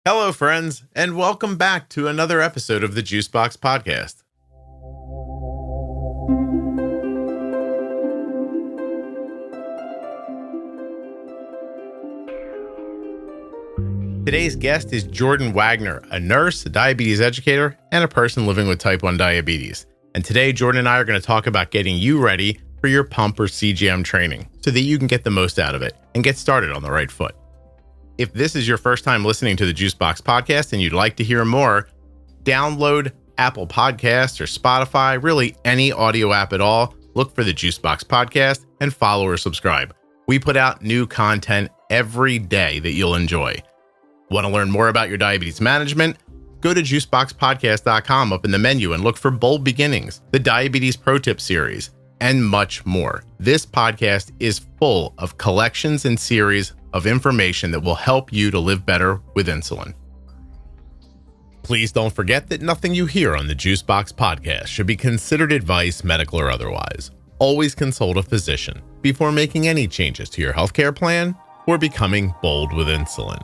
Hello, friends, and welcome back to another episode of the Juicebox Podcast. Today's guest is Jordan Wagner, a nurse, a diabetes educator, and a person living with type 1 diabetes. And today, Jordan and I are going to talk about getting you ready for your pump or CGM training so that you can get the most out of it and get started on the right foot. If this is your first time listening to the Juicebox Podcast and you'd like to hear more, download Apple Podcasts or Spotify, really any audio app at all. Look for the Juicebox Podcast and follow or subscribe. We put out new content every day that you'll enjoy. Want to learn more about your diabetes management? Go to juiceboxpodcast.com up in the menu and look for Bold Beginnings, the Diabetes Pro Tip series, and much more. This podcast is full of collections and series of information that will help you to live better with insulin. Please don't forget that nothing you hear on the Juicebox Podcast should be considered advice, medical or otherwise. Always consult a physician before making any changes to your healthcare plan or becoming bold with insulin.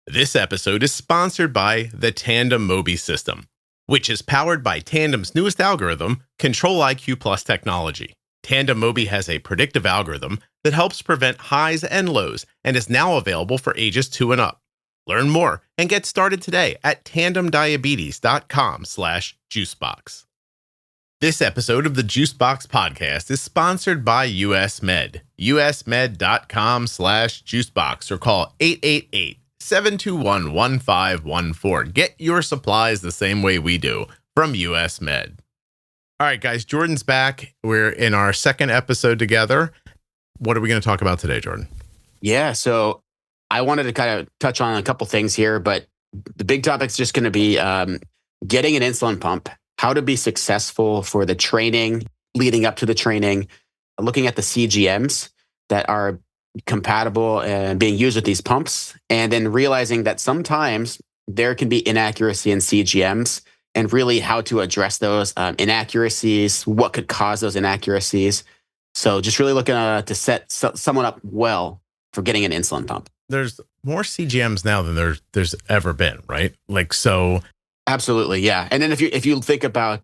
This episode is sponsored by the Tandem Mobi system, which is powered by Tandem's newest algorithm, Control-IQ Plus technology. Tandem Mobi has a predictive algorithm that helps prevent highs and lows and is now available for ages 2 and up. Learn more and get started today at tandemdiabetes.com/juicebox. This episode of the Juicebox Podcast is sponsored by US Med. usmed.com/juicebox or call 888-721-1514. Get your supplies the same way we do from US Med. All right, guys, Jordan's back. We're in our second episode together. What are we going to talk about today, Jordan? Yeah, so I wanted to kind of touch on a couple things here, but the big topic is just going to be getting an insulin pump, how to be successful for the training, leading up to the training, looking at the CGMs that are compatible and being used with these pumps, and then realizing that sometimes there can be inaccuracy in CGMs and really how to address those inaccuracies, what could cause those inaccuracies. So just really looking to set someone up well for getting an insulin pump. There's more CGMs now than there's ever been, right? So. Absolutely, yeah. And then if you think about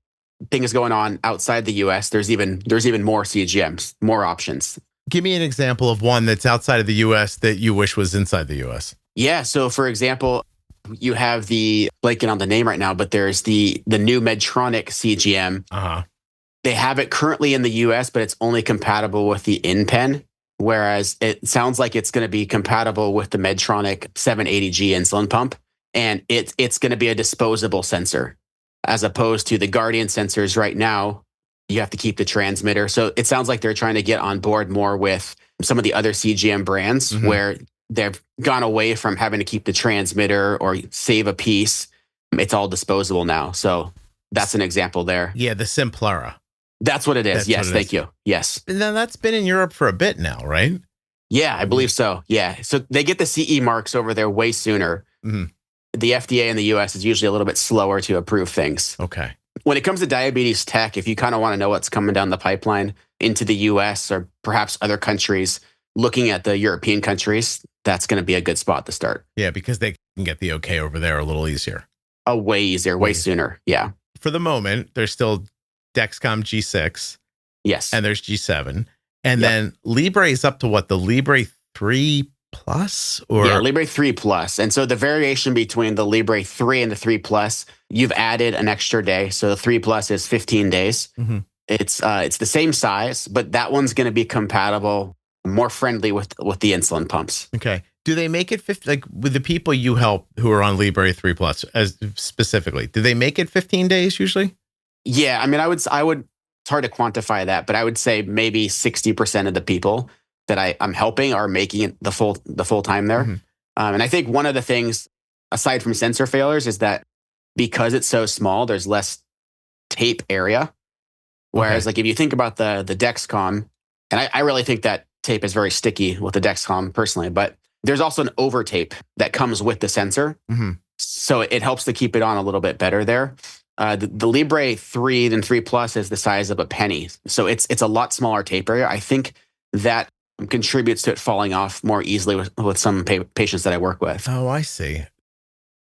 things going on outside the US, there's even more CGMs, more options. Give me an example of one that's outside of the US that you wish was inside the US. Yeah. So for example, you have blanking on the name right now, but there's the new Medtronic CGM. Uh-huh. They have it currently in the US, but it's only compatible with the InPen, whereas it sounds like it's going to be compatible with the Medtronic 780G insulin pump. And it's going to be a disposable sensor, as opposed to the Guardian sensors right now. You have to keep the transmitter. So it sounds like they're trying to get on board more with some of the other CGM brands, mm-hmm. where they've gone away from having to keep the transmitter or save a piece. It's all disposable now. So that's an example there. Yeah, the Simplera. That's what it is. Yes, thank you. Yes. And then that's been in Europe for a bit now, right? Yeah, I believe so. Yeah. So they get the CE marks over there way sooner. Mm-hmm. The FDA in the US is usually a little bit slower to approve things. Okay. When it comes to diabetes tech, if you kind of want to know what's coming down the pipeline into the US or perhaps other countries, looking at the European countries, that's going to be a good spot to start. Yeah, because they can get the okay over there a little easier. Oh, way easier, way sooner. Yeah. For the moment, there's still Dexcom G6. Yes. And there's G7. And then Libre is up to what? The Libre 3 Plus? Yeah, Libre 3 Plus. And so the variation between the Libre 3 and the 3 Plus, you've added an extra day. So the 3 Plus is 15 days. Mm-hmm. It's the same size, but that one's going to be compatible, more friendly with the insulin pumps. Okay. Do they make it with the people you help who are on Libre 3 Plus as specifically? Do they make it 15 days usually? Yeah, I mean, I would. It's hard to quantify that, but I would say maybe 60% of the people that I'm helping are making it the full time there. Mm-hmm. And I think one of the things, aside from sensor failures, is that because it's so small, there's less tape area. Whereas, like if you think about the Dexcom, and I really think that tape is very sticky with the Dexcom personally, but there's also an over tape that comes with the sensor. Mm-hmm. So it helps to keep it on a little bit better there. The Libre 3 and 3 Plus is the size of a penny. So it's a lot smaller tape area. I think that contributes to it falling off more easily with some patients that I work with. Oh, I see.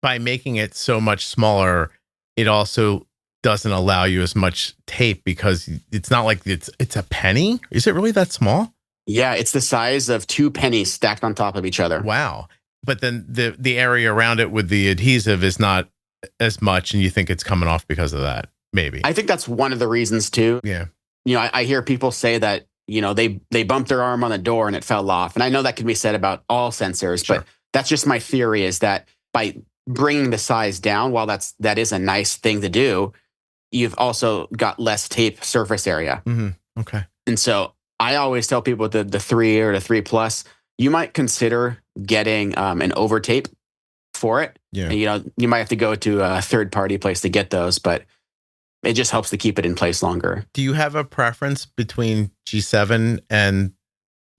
By making it so much smaller, it also doesn't allow you as much tape because it's not like it's a penny. Is it really that small? Yeah, it's the size of 2 pennies stacked on top of each other. Wow. But then the area around it with the adhesive is not as much, and you think it's coming off because of that, maybe. I think that's one of the reasons too. Yeah. I hear people say that, they bumped their arm on the door and it fell off. And I know that can be said about all sensors, Sure. but that's just my theory, is that by bringing the size down, while that is a nice thing to do, you've also got less tape surface area. Mm-hmm. Okay. And so I always tell people with the 3 or the 3 Plus, you might consider getting an over tape for it. Yeah. And, you might have to go to a third party place to get those, but it just helps to keep it in place longer. Do you have a preference between G7 and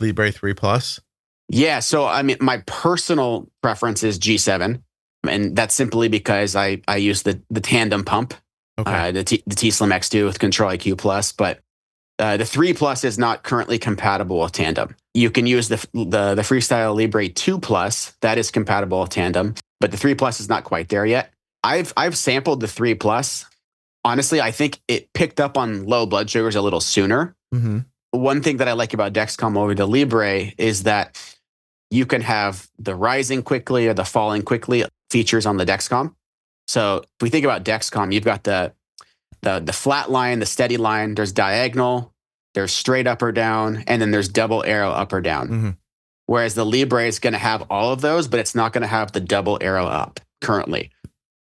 Libre 3 Plus? Yeah. So, my personal preference is G7. And that's simply because I use the tandem pump, Okay. the T-Slim X2 with Control IQ Plus, but the 3 Plus is not currently compatible with tandem. You can use the Freestyle Libre 2 Plus, that is compatible with tandem, but the 3 Plus is not quite there yet. I've sampled the 3 Plus. Honestly, I think it picked up on low blood sugars a little sooner. Mm-hmm. One thing that I like about Dexcom over the Libre is that you can have the rising quickly or the falling quickly features on the Dexcom. So if we think about Dexcom, you've got the flat line, the steady line, there's diagonal, there's straight up or down, and then there's double arrow up or down. Mm-hmm. Whereas the Libre is going to have all of those, but it's not going to have the double arrow up currently.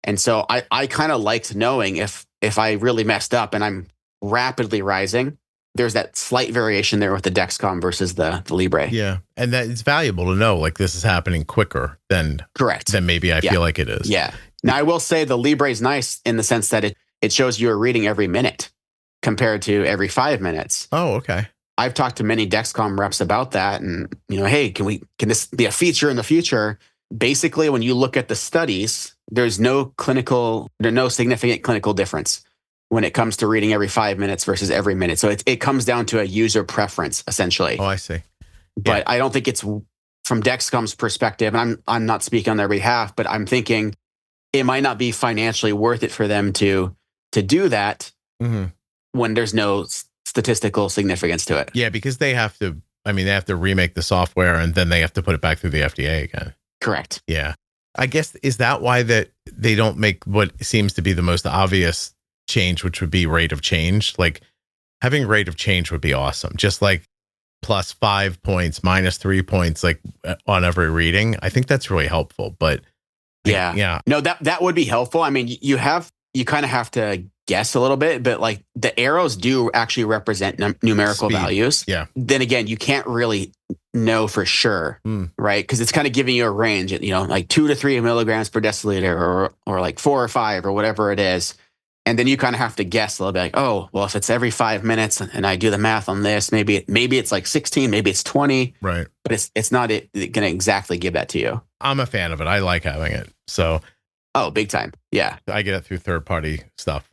And so I kind of liked knowing if I really messed up and I'm rapidly rising, there's that slight variation there with the Dexcom versus the Libre. Yeah. And that it's valuable to know, like, this is happening quicker than Correct. Than maybe I feel like it is. Yeah. Now, I will say the Libre is nice in the sense that it shows you a reading every minute compared to every 5 minutes. Oh, okay. I've talked to many Dexcom reps about that, and hey, can this be a feature in the future? Basically, when you look at the studies, there's no significant clinical difference when it comes to reading every 5 minutes versus every minute. So it comes down to a user preference, essentially. Oh, I see. But I don't think it's from Dexcom's perspective, and I'm not speaking on their behalf, but I'm thinking it might not be financially worth it for them to do that when there's no statistical significance to it. Yeah, because they have to remake the software and then they have to put it back through the FDA again. Correct. Yeah. I guess, is that why that they don't make what seems to be the most obvious change, which would be rate of change? Like, having rate of change would be awesome. Just like +5 points, -3 points, like on every reading. I think that's really helpful. But yeah. No, that would be helpful. I mean, you kind of have to guess a little bit, but like the arrows do actually represent numerical Speed. Values. Yeah. Then again, you can't really know for sure, right? Because it's kind of giving you a range, like 2 to 3 milligrams per deciliter, or like 4 or 5 or whatever it is. And then you kind of have to guess a little bit, like, oh, well, if it's every 5 minutes and I do the math on this, maybe it's like 16, maybe it's 20, right. But it's not going to exactly give that to you. I'm a fan of it. I like having it. So, big time. Yeah. I get it through third-party stuff,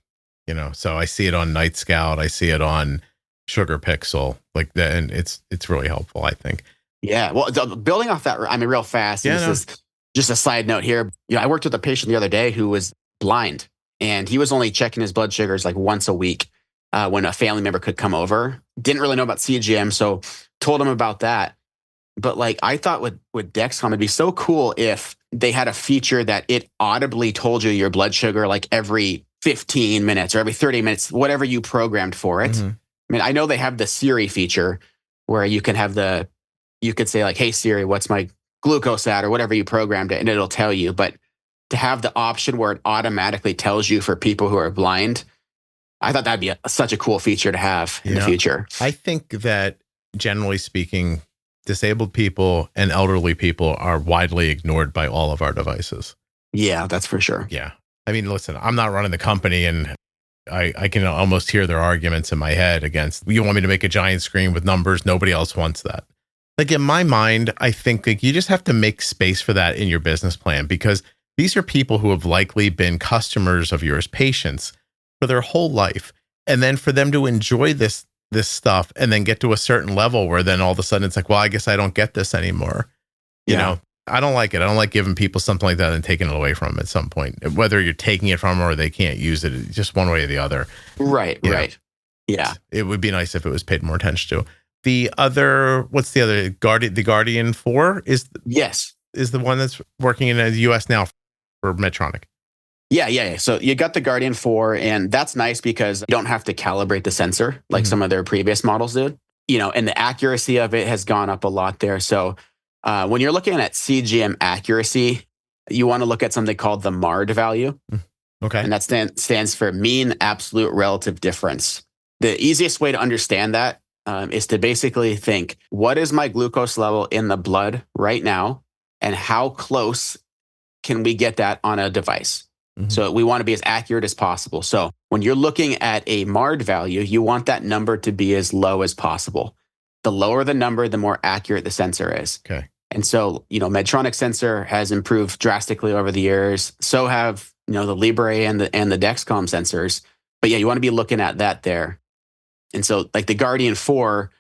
so I see it on Night Scout. I see it on Sugar Pixel, like that. And it's really helpful, I think. Yeah. Well, building off that, real fast, this is just a side note here. I worked with a patient the other day who was blind, and he was only checking his blood sugars like once a week when a family member could come over. Didn't really know about CGM, so told him about that. But like, I thought with Dexcom, it'd be so cool if they had a feature that it audibly told you your blood sugar like every 15 minutes or every 30 minutes, whatever you programmed for it. I mean, I know they have the Siri feature where you can you could say like, hey Siri, what's my glucose at, or whatever you programmed it, and it'll tell you. But to have the option where it automatically tells you for people who are blind, I thought that'd be such a cool feature to have in the future. I think that generally speaking, disabled people and elderly people are widely ignored by all of our devices. Yeah, that's for sure. Yeah. I mean, listen, I'm not running the company, and I can almost hear their arguments in my head against, you want me to make a giant screen with numbers? Nobody else wants that. Like, in my mind, I think like you just have to make space for that in your business plan, because these are people who have likely been customers of yours, patients, for their whole life. And then for them to enjoy this this stuff and then get to a certain level where then all of a sudden it's like, well, I guess I don't get this anymore. You know, I don't like it. I don't like giving people something like that and taking it away from them at some point, whether you're taking it from them or they can't use it, it's just one way or the other. Right. Yeah. It would be nice if it was paid more attention to. The other, what's the other? The Guardian 4 is the one that's working in the US now for Medtronic. Yeah. So you got the Guardian 4, and that's nice because you don't have to calibrate the sensor like some of their previous models did. You know, and the accuracy of it has gone up a lot there. So when you're looking at CGM accuracy, you want to look at something called the MARD value. Okay. And that stands for mean absolute relative difference. The easiest way to understand that is to basically think, what is my glucose level in the blood right now? And how close can we get that on a device? So we want to be as accurate as possible. So when you're looking at a MARD value, you want that number to be as low as possible. The lower the number, the more accurate the sensor is. Okay. And so, you know, Medtronic sensor has improved drastically over the years. So have, you know, the Libre and the Dexcom sensors. But yeah, you want to be looking at that there. And so like the Guardian 4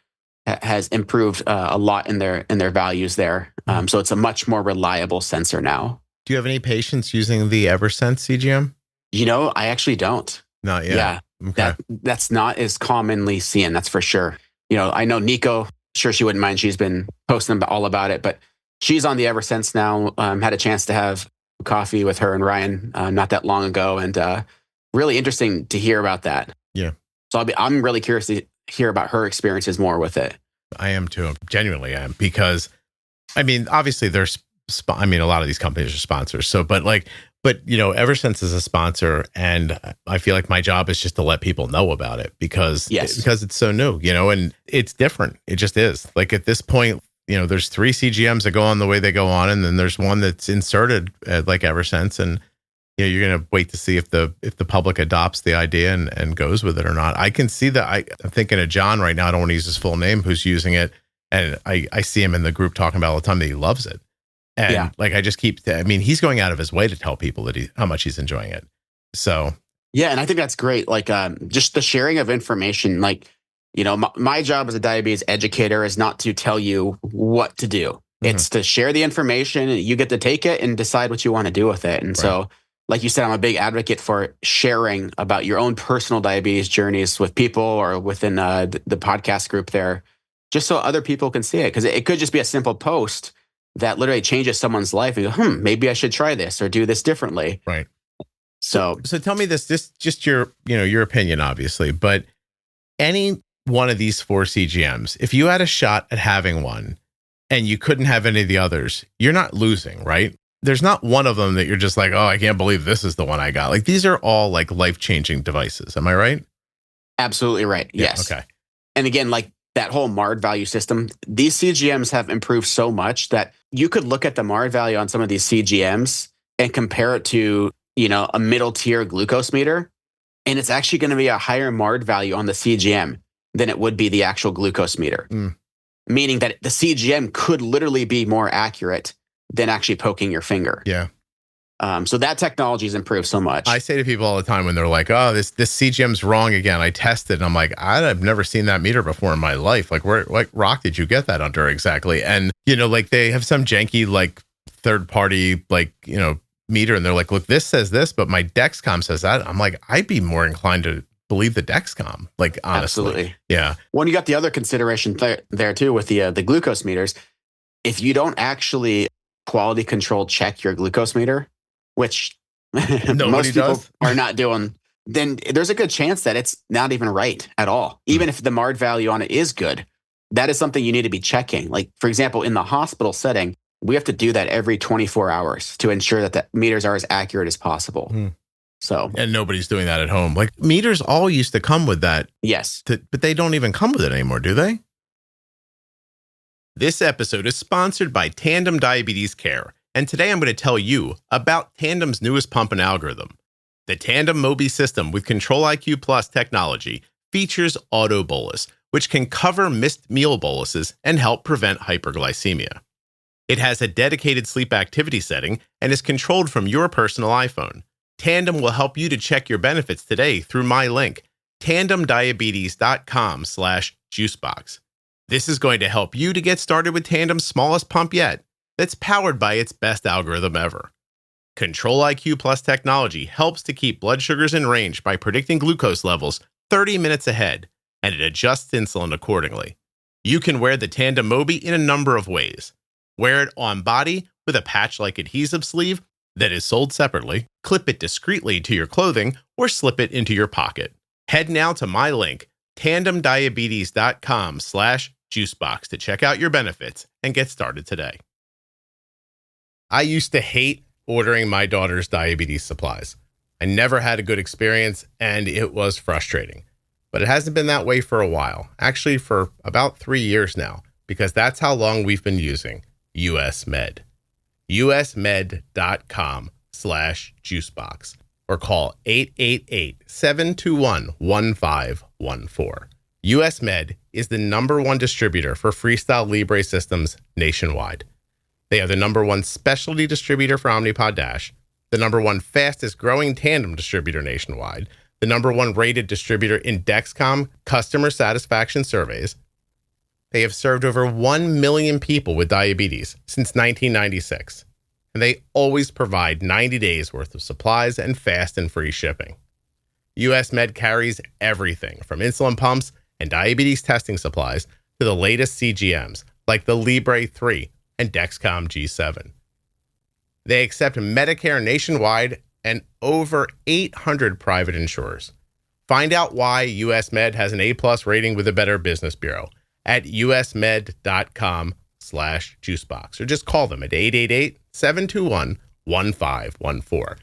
has improved a lot in their values there. So it's a much more reliable sensor now. Do you have any patients using the Eversense CGM? You know, I actually don't. Not yet. Yeah. Okay. That's not as commonly seen. That's for sure. You know, I know Nico, sure she wouldn't mind. She's been posting all about it, but she's on the Eversense now. Had a chance to have coffee with her and Ryan not that long ago, and really interesting to hear about that. Yeah. So I'm really curious to hear about her experiences more with it. I am too. Genuinely am, because I mean, obviously there's, a lot of these companies are sponsors. So, but you know, Eversense is a sponsor, and I feel like my job is just to let people know about it because it's so new, you know, and it's different. It just is. Like at this point, you know, there's 3 CGMs that go on the way they go on, and then there's one that's inserted like Eversense, and you know, you're going to wait to see if the public adopts the idea and goes with it or not. I can see that. I'm thinking of John right now. I don't want to use his full name, who's using it, and I see him in the group talking about all the time that he loves it. And like, I just he's going out of his way to tell people that how much he's enjoying it. So, yeah. And I think that's great. Like, just the sharing of information, like, you know, my job as a diabetes educator is not to tell you what to do. It's to share the information, and you get to take it and decide what you want to do with it. And so, like you said, I'm a big advocate for sharing about your own personal diabetes journeys with people or within the podcast group there, just so other people can see it. Because it could just be a simple post that literally changes someone's life. And you go, maybe I should try this or do this differently. Right. So tell me this just your opinion, obviously, but any one of these 4 CGMs, if you had a shot at having one and you couldn't have any of the others, you're not losing, right? There's not one of them that you're just like, oh, I can't believe this is the one I got. Like, these are all like life-changing devices. Am I right? Absolutely right. Yeah, yes. Okay. And again, like that whole MARD value system, these CGMs have improved so much that you could look at the MARD value on some of these CGMs and compare it to, you know, a middle tier glucose meter. And it's actually going to be a higher MARD value on the CGM than it would be the actual glucose meter. Meaning that the CGM could literally be more accurate than actually poking your finger. Yeah. So that technology has improved so much. I say to people all the time when they're like, oh, this CGM's wrong again. I tested, and I'm like, I've never seen that meter before in my life. Like, where, like, rock did you get that under exactly? And, you know, like they have some janky, like, third party, like, you know, meter. And they're like, look, this says this, but my Dexcom says that. I'm like, I'd be more inclined to believe the Dexcom, like, honestly. Absolutely. Yeah. When you got the other consideration there too with the glucose meters, if you don't actually quality control check your glucose meter, which most people are not doing, then there's a good chance that it's not even right at all. Even if the MARD value on it is good, that is something you need to be checking. Like, for example, in the hospital setting, we have to do that every 24 hours to ensure that the meters are as accurate as possible. So, and nobody's doing that at home. Like, meters all used to come with that. Yes. But they don't even come with it anymore, do they? This episode is sponsored by Tandem Diabetes Care. And today I'm going to tell you about Tandem's newest pump and algorithm. The Tandem Mobi system with Control-IQ Plus technology features auto bolus, which can cover missed meal boluses and help prevent hyperglycemia. It has a dedicated sleep activity setting and is controlled from your personal iPhone. Tandem will help you to check your benefits today through my link. tandemdiabetes.com/juicebox. This is going to help you to get started with Tandem's smallest pump yet, that's powered by its best algorithm ever. Control-IQ Plus technology helps to keep blood sugars in range by predicting glucose levels 30 minutes ahead, and it adjusts insulin accordingly. You can wear the Tandem Mobi in a number of ways. Wear it on body with a patch-like adhesive sleeve that is sold separately, clip it discreetly to your clothing, or slip it into your pocket. Head now to my link, tandemdiabetes.com/juicebox to check out your benefits and get started today. I used to hate ordering my daughter's diabetes supplies. I never had a good experience, and it was frustrating. But it hasn't been that way for a while, actually for about 3 years now, because that's how long we've been using US Med. usmed.com/juicebox or call 888-721-1514. US Med is the #1 distributor for Freestyle Libre systems nationwide. They are the #1 specialty distributor for Omnipod DASH, the #1 fastest growing Tandem distributor nationwide, the #1 rated distributor in Dexcom customer satisfaction surveys. They have served over 1 million people with diabetes since 1996, and they always provide 90 days worth of supplies and fast and free shipping. US Med carries everything from insulin pumps and diabetes testing supplies to the latest CGMs like the Libre 3 and Dexcom G7. They accept Medicare nationwide and over 800 private insurers. Find out why US Med has an A+ rating with the Better Business Bureau at usmed.com/juicebox or just call them at 888-721-1514.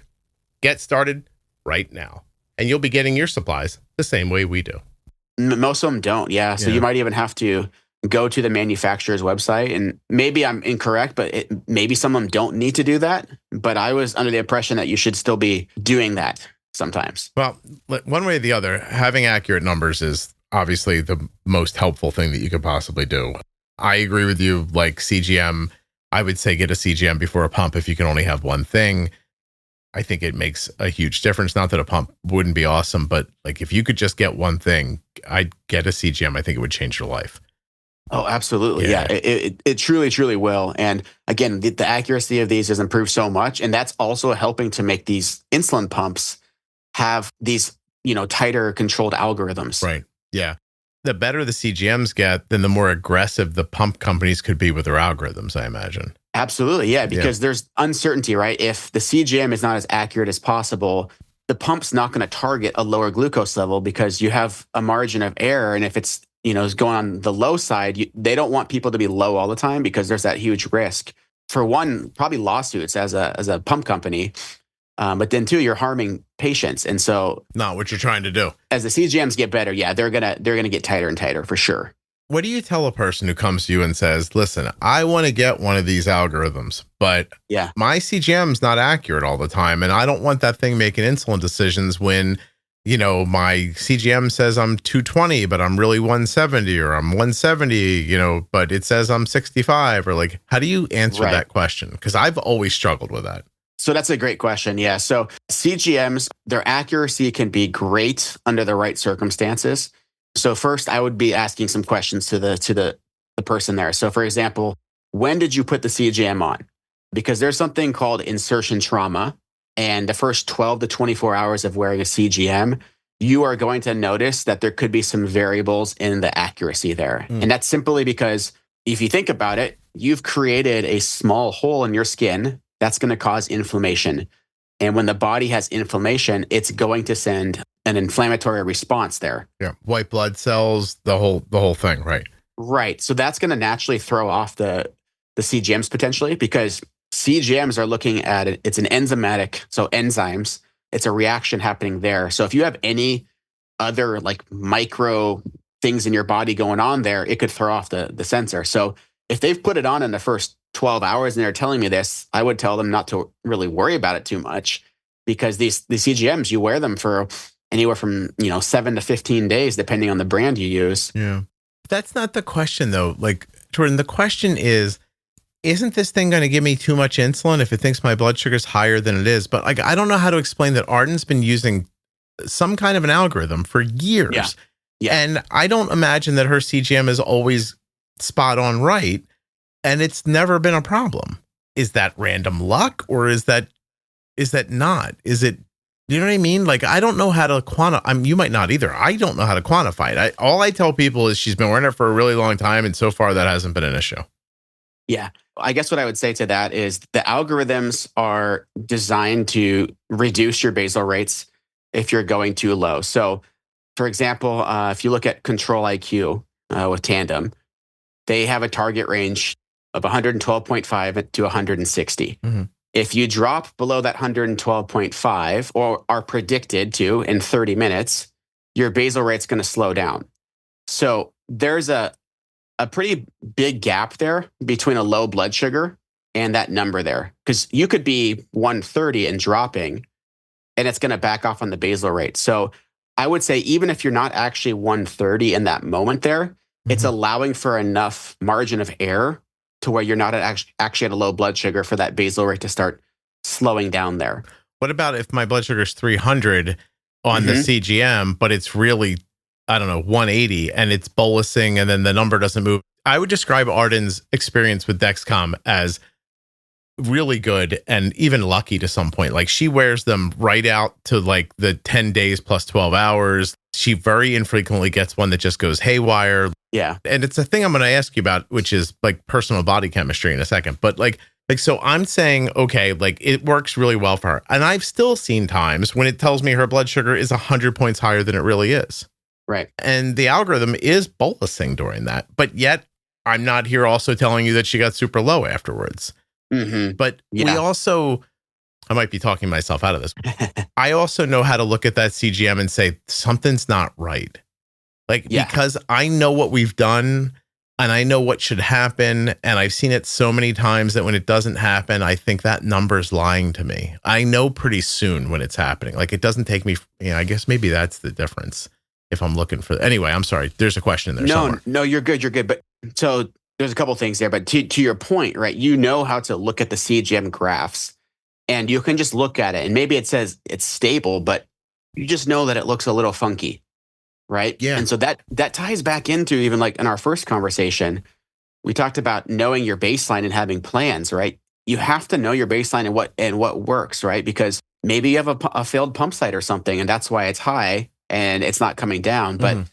Get started right now, and you'll be getting your supplies the same way we do. Most of them don't. Yeah. So you might even have to go to the manufacturer's website, and maybe I'm incorrect, but maybe some of them don't need to do that. But I was under the impression that you should still be doing that sometimes. Well, one way or the other, having accurate numbers is obviously the most helpful thing that you could possibly do. I agree with you. Like CGM, I would say get a CGM before a pump if you can only have one thing. I think it makes a huge difference. Not that a pump wouldn't be awesome, but like if you could just get one thing, I'd get a CGM. I think it would change your life. Oh, absolutely. Yeah, it truly, truly will. And again, the accuracy of these has improved so much. And that's also helping to make these insulin pumps have these, tighter controlled algorithms. Right. Yeah. The better the CGMs get, then the more aggressive the pump companies could be with their algorithms, I imagine. Absolutely. Yeah. Because there's uncertainty, right? If the CGM is not as accurate as possible, the pump's not going to target a lower glucose level because you have a margin of error. And if it's, is going on the low side, they don't want people to be low all the time because there's that huge risk. For one, probably lawsuits as a pump company. But then two, you're harming patients. And so not what you're trying to do. As the CGMs get better, they're gonna get tighter and tighter for sure. What do you tell a person who comes to you and says, listen, I want to get one of these algorithms, but my CGM's not accurate all the time. And I don't want that thing making insulin decisions when, my CGM says I'm 220, but I'm really 170, or I'm 170, but it says I'm 65, or like, how do you answer that question? Because I've always struggled with that. So that's a great question. Yeah. So CGMs, their accuracy can be great under the right circumstances. So first, I would be asking some questions to the person there. So for example, when did you put the CGM on? Because there's something called insertion trauma. And the first 12 to 24 hours of wearing a CGM, you are going to notice that there could be some variables in the accuracy there. And that's simply because if you think about it, you've created a small hole in your skin that's going to cause inflammation. And when the body has inflammation, it's going to send an inflammatory response there. Yeah. White blood cells, the whole thing, right? Right. So that's going to naturally throw off the CGMs potentially, because CGMs are looking at it. It's an enzymatic, so enzymes. It's a reaction happening there. So if you have any other like micro things in your body going on there, it could throw off the sensor. So if they've put it on in the first 12 hours and they're telling me this, I would tell them not to really worry about it too much, because the CGMs, you wear them for anywhere from 7 to 15 days, depending on the brand you use. Yeah. That's not the question though. Like, Jordan, the question is, isn't this thing going to give me too much insulin if it thinks my blood sugar is higher than it is? But like, I don't know how to explain that. Arden's been using some kind of an algorithm for years. Yeah. Yeah. And I don't imagine that her CGM is always spot on right. And it's never been a problem. Is that random luck, or is that not? Is it, you know what I mean? Like, I don't know how to quantify. You might not either. I don't know how to quantify it. All I tell people is she's been wearing it for a really long time. And so far that hasn't been an issue. Yeah. I guess what I would say to that is the algorithms are designed to reduce your basal rates if you're going too low. So, for example, if you look at Control IQ with Tandem, they have a target range of 112.5 to 160. Mm-hmm. If you drop below that 112.5, or are predicted to in 30 minutes, your basal rate's going to slow down. So there's a pretty big gap there between a low blood sugar and that number there. Because you could be 130 and dropping, and it's going to back off on the basal rate. So I would say even if you're not actually 130 in that moment there, it's allowing for enough margin of error to where you're not actually at a low blood sugar for that basal rate to start slowing down there. What about if my blood sugar is 300 on the CGM, but it's really, I don't know, 180 and it's bolusing and then the number doesn't move? I would describe Arden's experience with Dexcom as really good and even lucky to some point. Like, she wears them right out to like the 10 days plus 12 hours. She very infrequently gets one that just goes haywire. Yeah. And it's a thing I'm going to ask you about, which is like personal body chemistry in a second. But like, so I'm saying, okay, like it works really well for her. And I've still seen times when it tells me her blood sugar is 100 points higher than it really is. Right. And the algorithm is bolusing during that. But yet I'm not here also telling you that she got super low afterwards. But we also, I might be talking myself out of this. I also know how to look at that CGM and say something's not right. Like, because I know what we've done and I know what should happen. And I've seen it so many times that when it doesn't happen, I think that number's lying to me. I know pretty soon when it's happening. Like, it doesn't take me, I guess maybe that's the difference if I'm looking for, anyway, I'm sorry. There's a question in there somewhere. No, you're good. You're good. But so there's a couple things there, but to your point, right? You know how to look at the CGM graphs and you can just look at it and maybe it says it's stable, but you just know that it looks a little funky, right? Yeah. And so that ties back into even like in our first conversation, we talked about knowing your baseline and having plans, right? You have to know your baseline and what works, right? Because maybe you have a failed pump site or something and that's why it's high and it's not coming down. But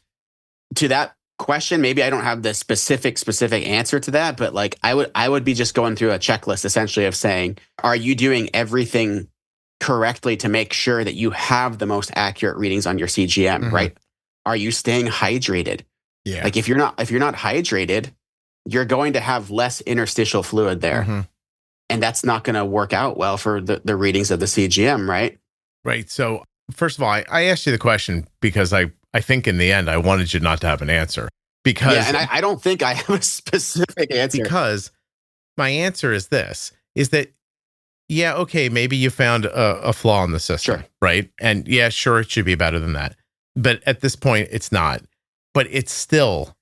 to that question, maybe I don't have the specific answer to that, but like I would be just going through a checklist essentially of saying, are you doing everything correctly to make sure that you have the most accurate readings on your CGM, right? Are you staying hydrated? Yeah. Like if you're not hydrated, you're going to have less interstitial fluid there. And that's not going to work out well for the readings of the CGM, right? Right. So first of all, I asked you the question because I think in the end, I wanted you not to have an answer because, and I don't think I have a specific answer because my answer is this, is that, yeah, okay, maybe you found a flaw in the system, right? And yeah, sure, it should be better than that. But at this point, it's not. But it's still,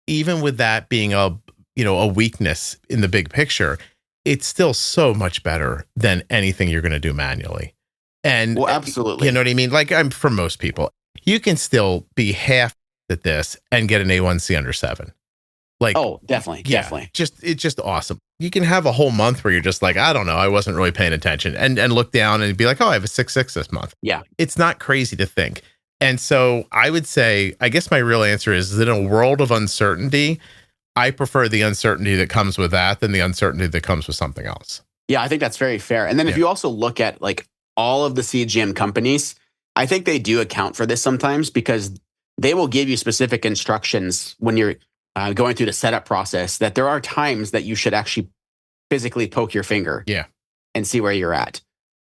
even with that being a weakness in the big picture, it's still so much better than anything you're going to do manually. And well, absolutely. You know what I mean? Like, for most people, you can still be half at this and get an A1C under 7. Like, oh, definitely. It's just awesome. You can have a whole month where you're just like, I don't know, I wasn't really paying attention, and look down and be like, oh, I have a 6.6 this month. Yeah. It's not crazy to think. And so I would say, I guess my real answer is that in a world of uncertainty, I prefer the uncertainty that comes with that than the uncertainty that comes with something else. Yeah, I think that's very fair. And then if you also look at like all of the CGM companies, I think they do account for this sometimes because they will give you specific instructions when you're going through the setup process that there are times that you should actually physically poke your finger and see where you're at.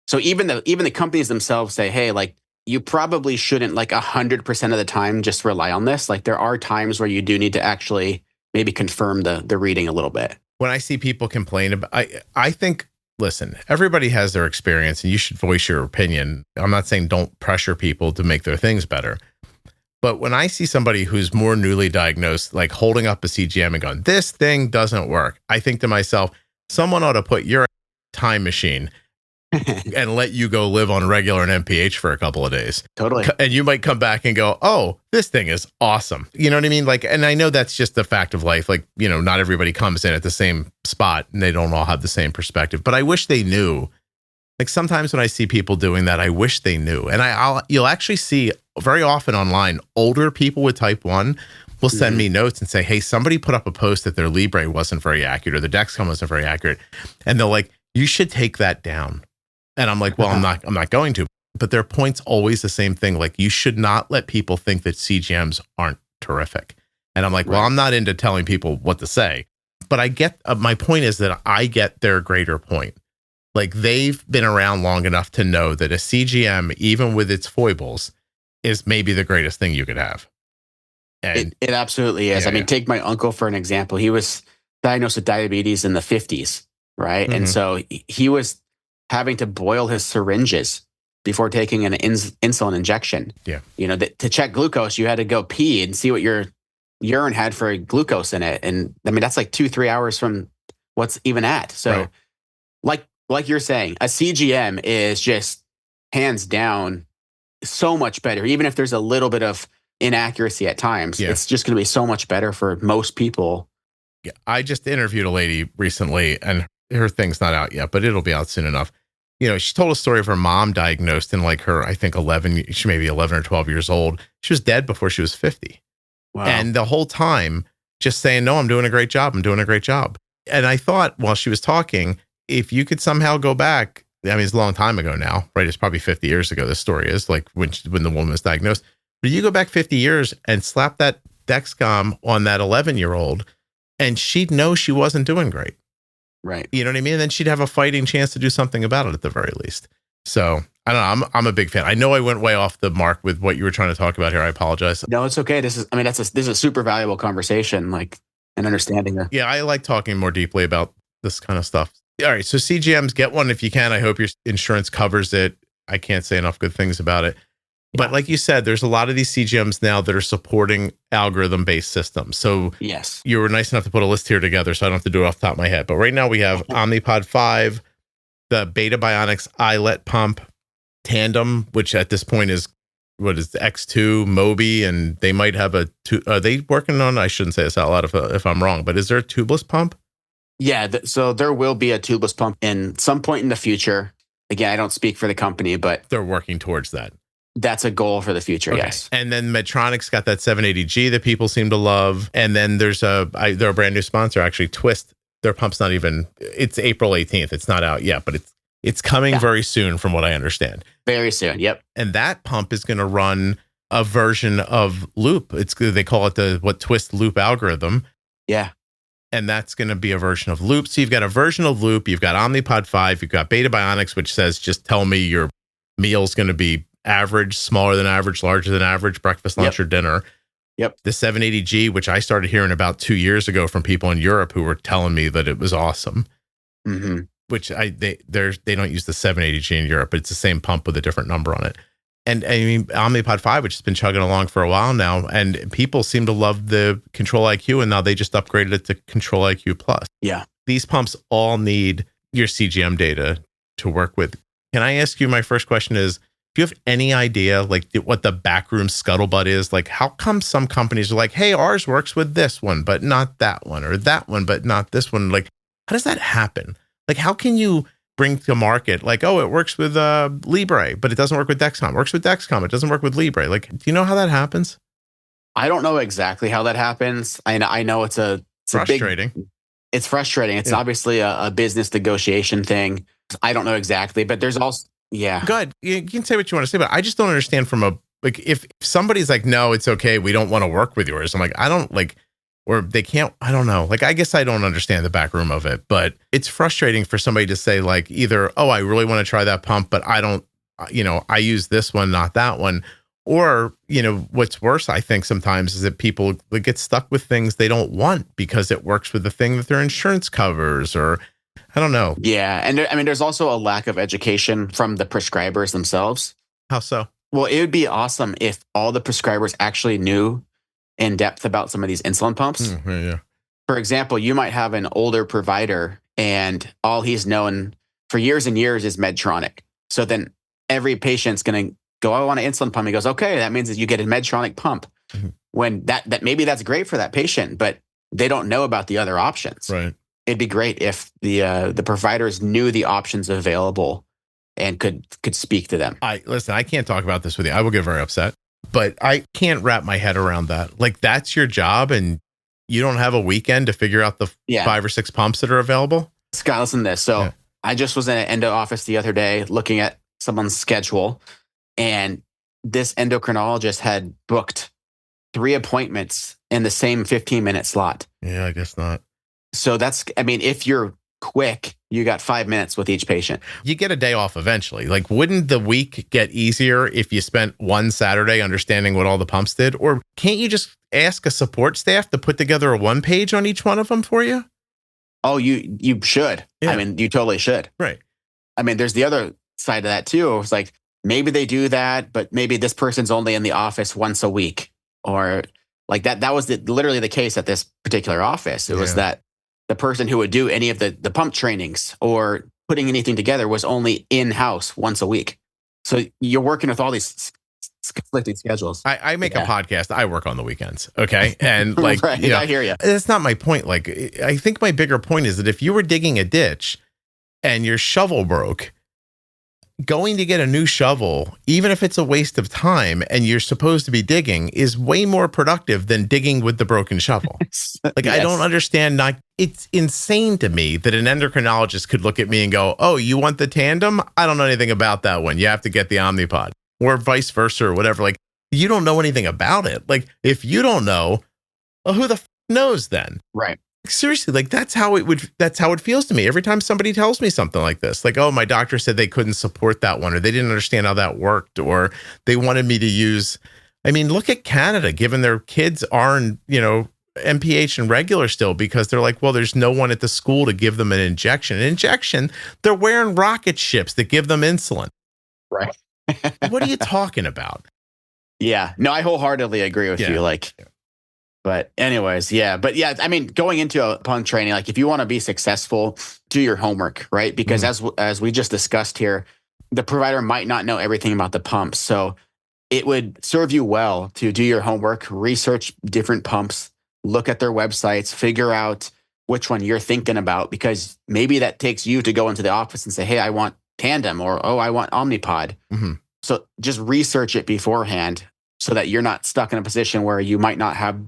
So even the companies themselves say, hey, like you probably shouldn't like 100% of the time just rely on this. Like there are times where you do need to actually maybe confirm the reading a little bit. When I see people complain about, I think, listen, everybody has their experience and you should voice your opinion. I'm not saying don't pressure people to make their things better. But when I see somebody who's more newly diagnosed, like holding up a CGM and going, this thing doesn't work, I think to myself, someone ought to put your time machine and let you go live on regular and MPH for a couple of days. Totally. And you might come back and go, oh, this thing is awesome. You know what I mean? Like, and I know that's just the fact of life. Like, you know, not everybody comes in at the same spot and they don't all have the same perspective, but I wish they knew. Like sometimes when I see people doing that, I wish they knew. And you'll actually see very often online, older people with type 1 will send me notes and say, hey, somebody put up a post that their Libre wasn't very accurate or the Dexcom wasn't very accurate. And they're like, you should take that down. And I'm like, well, I'm not going to. But their point's always the same thing. Like, you should not let people think that CGMs aren't terrific. And I'm like, well, I'm not into telling people what to say. But I get, my point is that I get their greater point. Like, they've been around long enough to know that a CGM, even with its foibles, is maybe the greatest thing you could have. And it absolutely is. Yeah, Take my uncle for an example. He was diagnosed with diabetes in the 50s, right? And so he was having to boil his syringes before taking an insulin injection. Yeah. You know, to check glucose, you had to go pee and see what your urine had for glucose in it. And I mean, that's like 2-3 hours from what's even at. So like you're saying, a CGM is just hands down so much better. Even if there's a little bit of inaccuracy at times, it's just going to be so much better for most people. Yeah. I just interviewed a lady recently and her thing's not out yet, but it'll be out soon enough. You know, she told a story of her mom diagnosed in like her, I think 11, she may be 11 or 12 years old. She was dead before she was 50. Wow. And the whole time just saying, no, I'm doing a great job. I'm doing a great job. And I thought while she was talking, if you could somehow go back, I mean, it's a long time ago now, right? It's probably 50 years ago. This story is like when the woman was diagnosed, but you go back 50 years and slap that Dexcom on that 11-year-old and she'd know she wasn't doing great. Right. You know what I mean? And then she'd have a fighting chance to do something about it at the very least. So I don't know. I'm a big fan. I know I went way off the mark with what you were trying to talk about here. I apologize. No, it's okay. This is a super valuable conversation, like an understanding. Yeah, I like talking more deeply about this kind of stuff. All right. So CGMs, get one if you can. I hope your insurance covers it. I can't say enough good things about it. But like you said, there's a lot of these CGMs now that are supporting algorithm-based systems. So yes, you were nice enough to put a list here together, so I don't have to do it off the top of my head. But right now we have Omnipod 5, the Beta Bionics iLet pump, Tandem, which at this point is, what is the X2, Mobi, and they might have are they working on, I shouldn't say this out loud if I'm wrong, but is there a tubeless pump? Yeah, so there will be a tubeless pump in some point in the future. Again, I don't speak for the company, but they're working towards that. That's a goal for the future, yes. And then Medtronic's got that 780G that people seem to love. And then they're a brand new sponsor, actually, Twiist. Their pump's not even, it's April 18th. It's not out yet, but it's coming very soon from what I understand. Very soon, yep. And that pump is going to run a version of Loop. They call it the Twiist Loop algorithm. Yeah. And that's going to be a version of Loop. So you've got a version of Loop. You've got Omnipod 5. You've got Beta Bionics, which says, just tell me your meal's going to be average, smaller than average, larger than average, breakfast, lunch, or dinner. Yep. The 780G, which I started hearing about 2 years ago from people in Europe who were telling me that it was awesome. Mm-hmm. Which they don't use the 780G in Europe, but it's the same pump with a different number on it. And I mean, Omnipod 5, which has been chugging along for a while now, and people seem to love the Control IQ, and now they just upgraded it to Control IQ Plus. Yeah. These pumps all need your CGM data to work with. Can I ask you, my first question is, do you have any idea like what the backroom scuttlebutt is? Like, how come some companies are like, hey, ours works with this one, but not that one, or that one, but not this one? Like, how does that happen? Like, how can you bring to market, like, oh, it works with Libre, but it doesn't work with Dexcom. It works with Dexcom. It doesn't work with Libre. Like, do you know how that happens? I don't know exactly how that happens. I know it's frustrating. It's frustrating. It's obviously a business negotiation thing. I don't know exactly, but there's also, Good. You can say what you want to say, but I just don't understand if somebody's like, no, it's okay, we don't want to work with yours. I'm like, I don't like, or they can't, I don't know. Like, I guess I don't understand the back room of it, but it's frustrating for somebody to say like either, oh, I really want to try that pump, but I don't, I use this one, not that one. Or, what's worse, I think sometimes is that people get stuck with things they don't want because it works with the thing that their insurance covers, or I don't know. Yeah. And there's also a lack of education from the prescribers themselves. How so? Well, it would be awesome if all the prescribers actually knew in depth about some of these insulin pumps. Yeah. For example, you might have an older provider and all he's known for years and years is Medtronic. So then every patient's going to go, I want an insulin pump. He goes, okay, that means that you get a Medtronic pump. Mm-hmm. When that maybe that's great for that patient, but they don't know about the other options. Right. It'd be great if the providers knew the options available and could speak to them. Listen, I can't talk about this with you. I will get very upset, but I can't wrap my head around that. Like, that's your job, and you don't have a weekend to figure out the 5 or 6 pumps that are available? Scott, listen to this. So I just was in an endo office the other day looking at someone's schedule, and this endocrinologist had booked 3 appointments in the same 15-minute slot. Yeah, I guess not. So if you're quick, you got 5 minutes with each patient. You get a day off eventually. Like, wouldn't the week get easier if you spent one Saturday understanding what all the pumps did? Or can't you just ask a support staff to put together a 1-page on each one of them for you? Oh, you should. Yeah. I mean, you totally should. Right. I mean, there's the other side of that too. It's like, maybe they do that, but maybe this person's only in the office once a week, or like that. That was literally the case at this particular office. It was that the person who would do any of the pump trainings or putting anything together was only in-house once a week. So you're working with all these conflicting schedules. I make a podcast. I work on the weekends. Okay. And like, right, I hear you. That's not my point. Like, I think my bigger point is that if you were digging a ditch and your shovel broke, going to get a new shovel, even if it's a waste of time and you're supposed to be digging, is way more productive than digging with the broken shovel. Like, I don't understand. It's insane to me that an endocrinologist could look at me and go, oh, you want the Tandem? I don't know anything about that one. You have to get the Omnipod, or vice versa, or whatever. Like, you don't know anything about it. Like, if you don't know, well, who the knows then? Right. Seriously, like, that's how it feels to me every time somebody tells me something like this. Like, oh, my doctor said they couldn't support that one, or they didn't understand how that worked, or they wanted me to use. I mean, look at Canada, given their kids are in, MPH and regular still, because they're like, well, there's no one at the school to give them an injection. They're wearing rocket ships that give them insulin. Right. What are you talking about? Yeah, no, I wholeheartedly agree with you. Like, but anyways, I mean, going into a pump training, like, if you want to be successful, do your homework, right? Because as we just discussed here, the provider might not know everything about the pumps. So it would serve you well to do your homework, research different pumps, look at their websites, figure out which one you're thinking about, because maybe that takes you to go into the office and say, hey, I want Tandem, or, oh, I want Omnipod. Mm-hmm. So just research it beforehand so that you're not stuck in a position where you might not have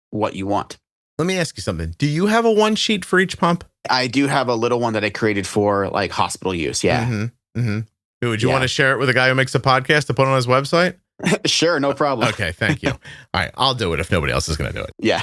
what you want. Let me ask you something. Do you have a one sheet for each pump? I do have a little one that I created for like hospital use. Yeah. Mm-hmm. Mm-hmm. Would you want to share it with a guy who makes a podcast to put on his website? Sure. No problem. Okay. Thank you. All right. I'll do it if nobody else is going to do it. Yeah.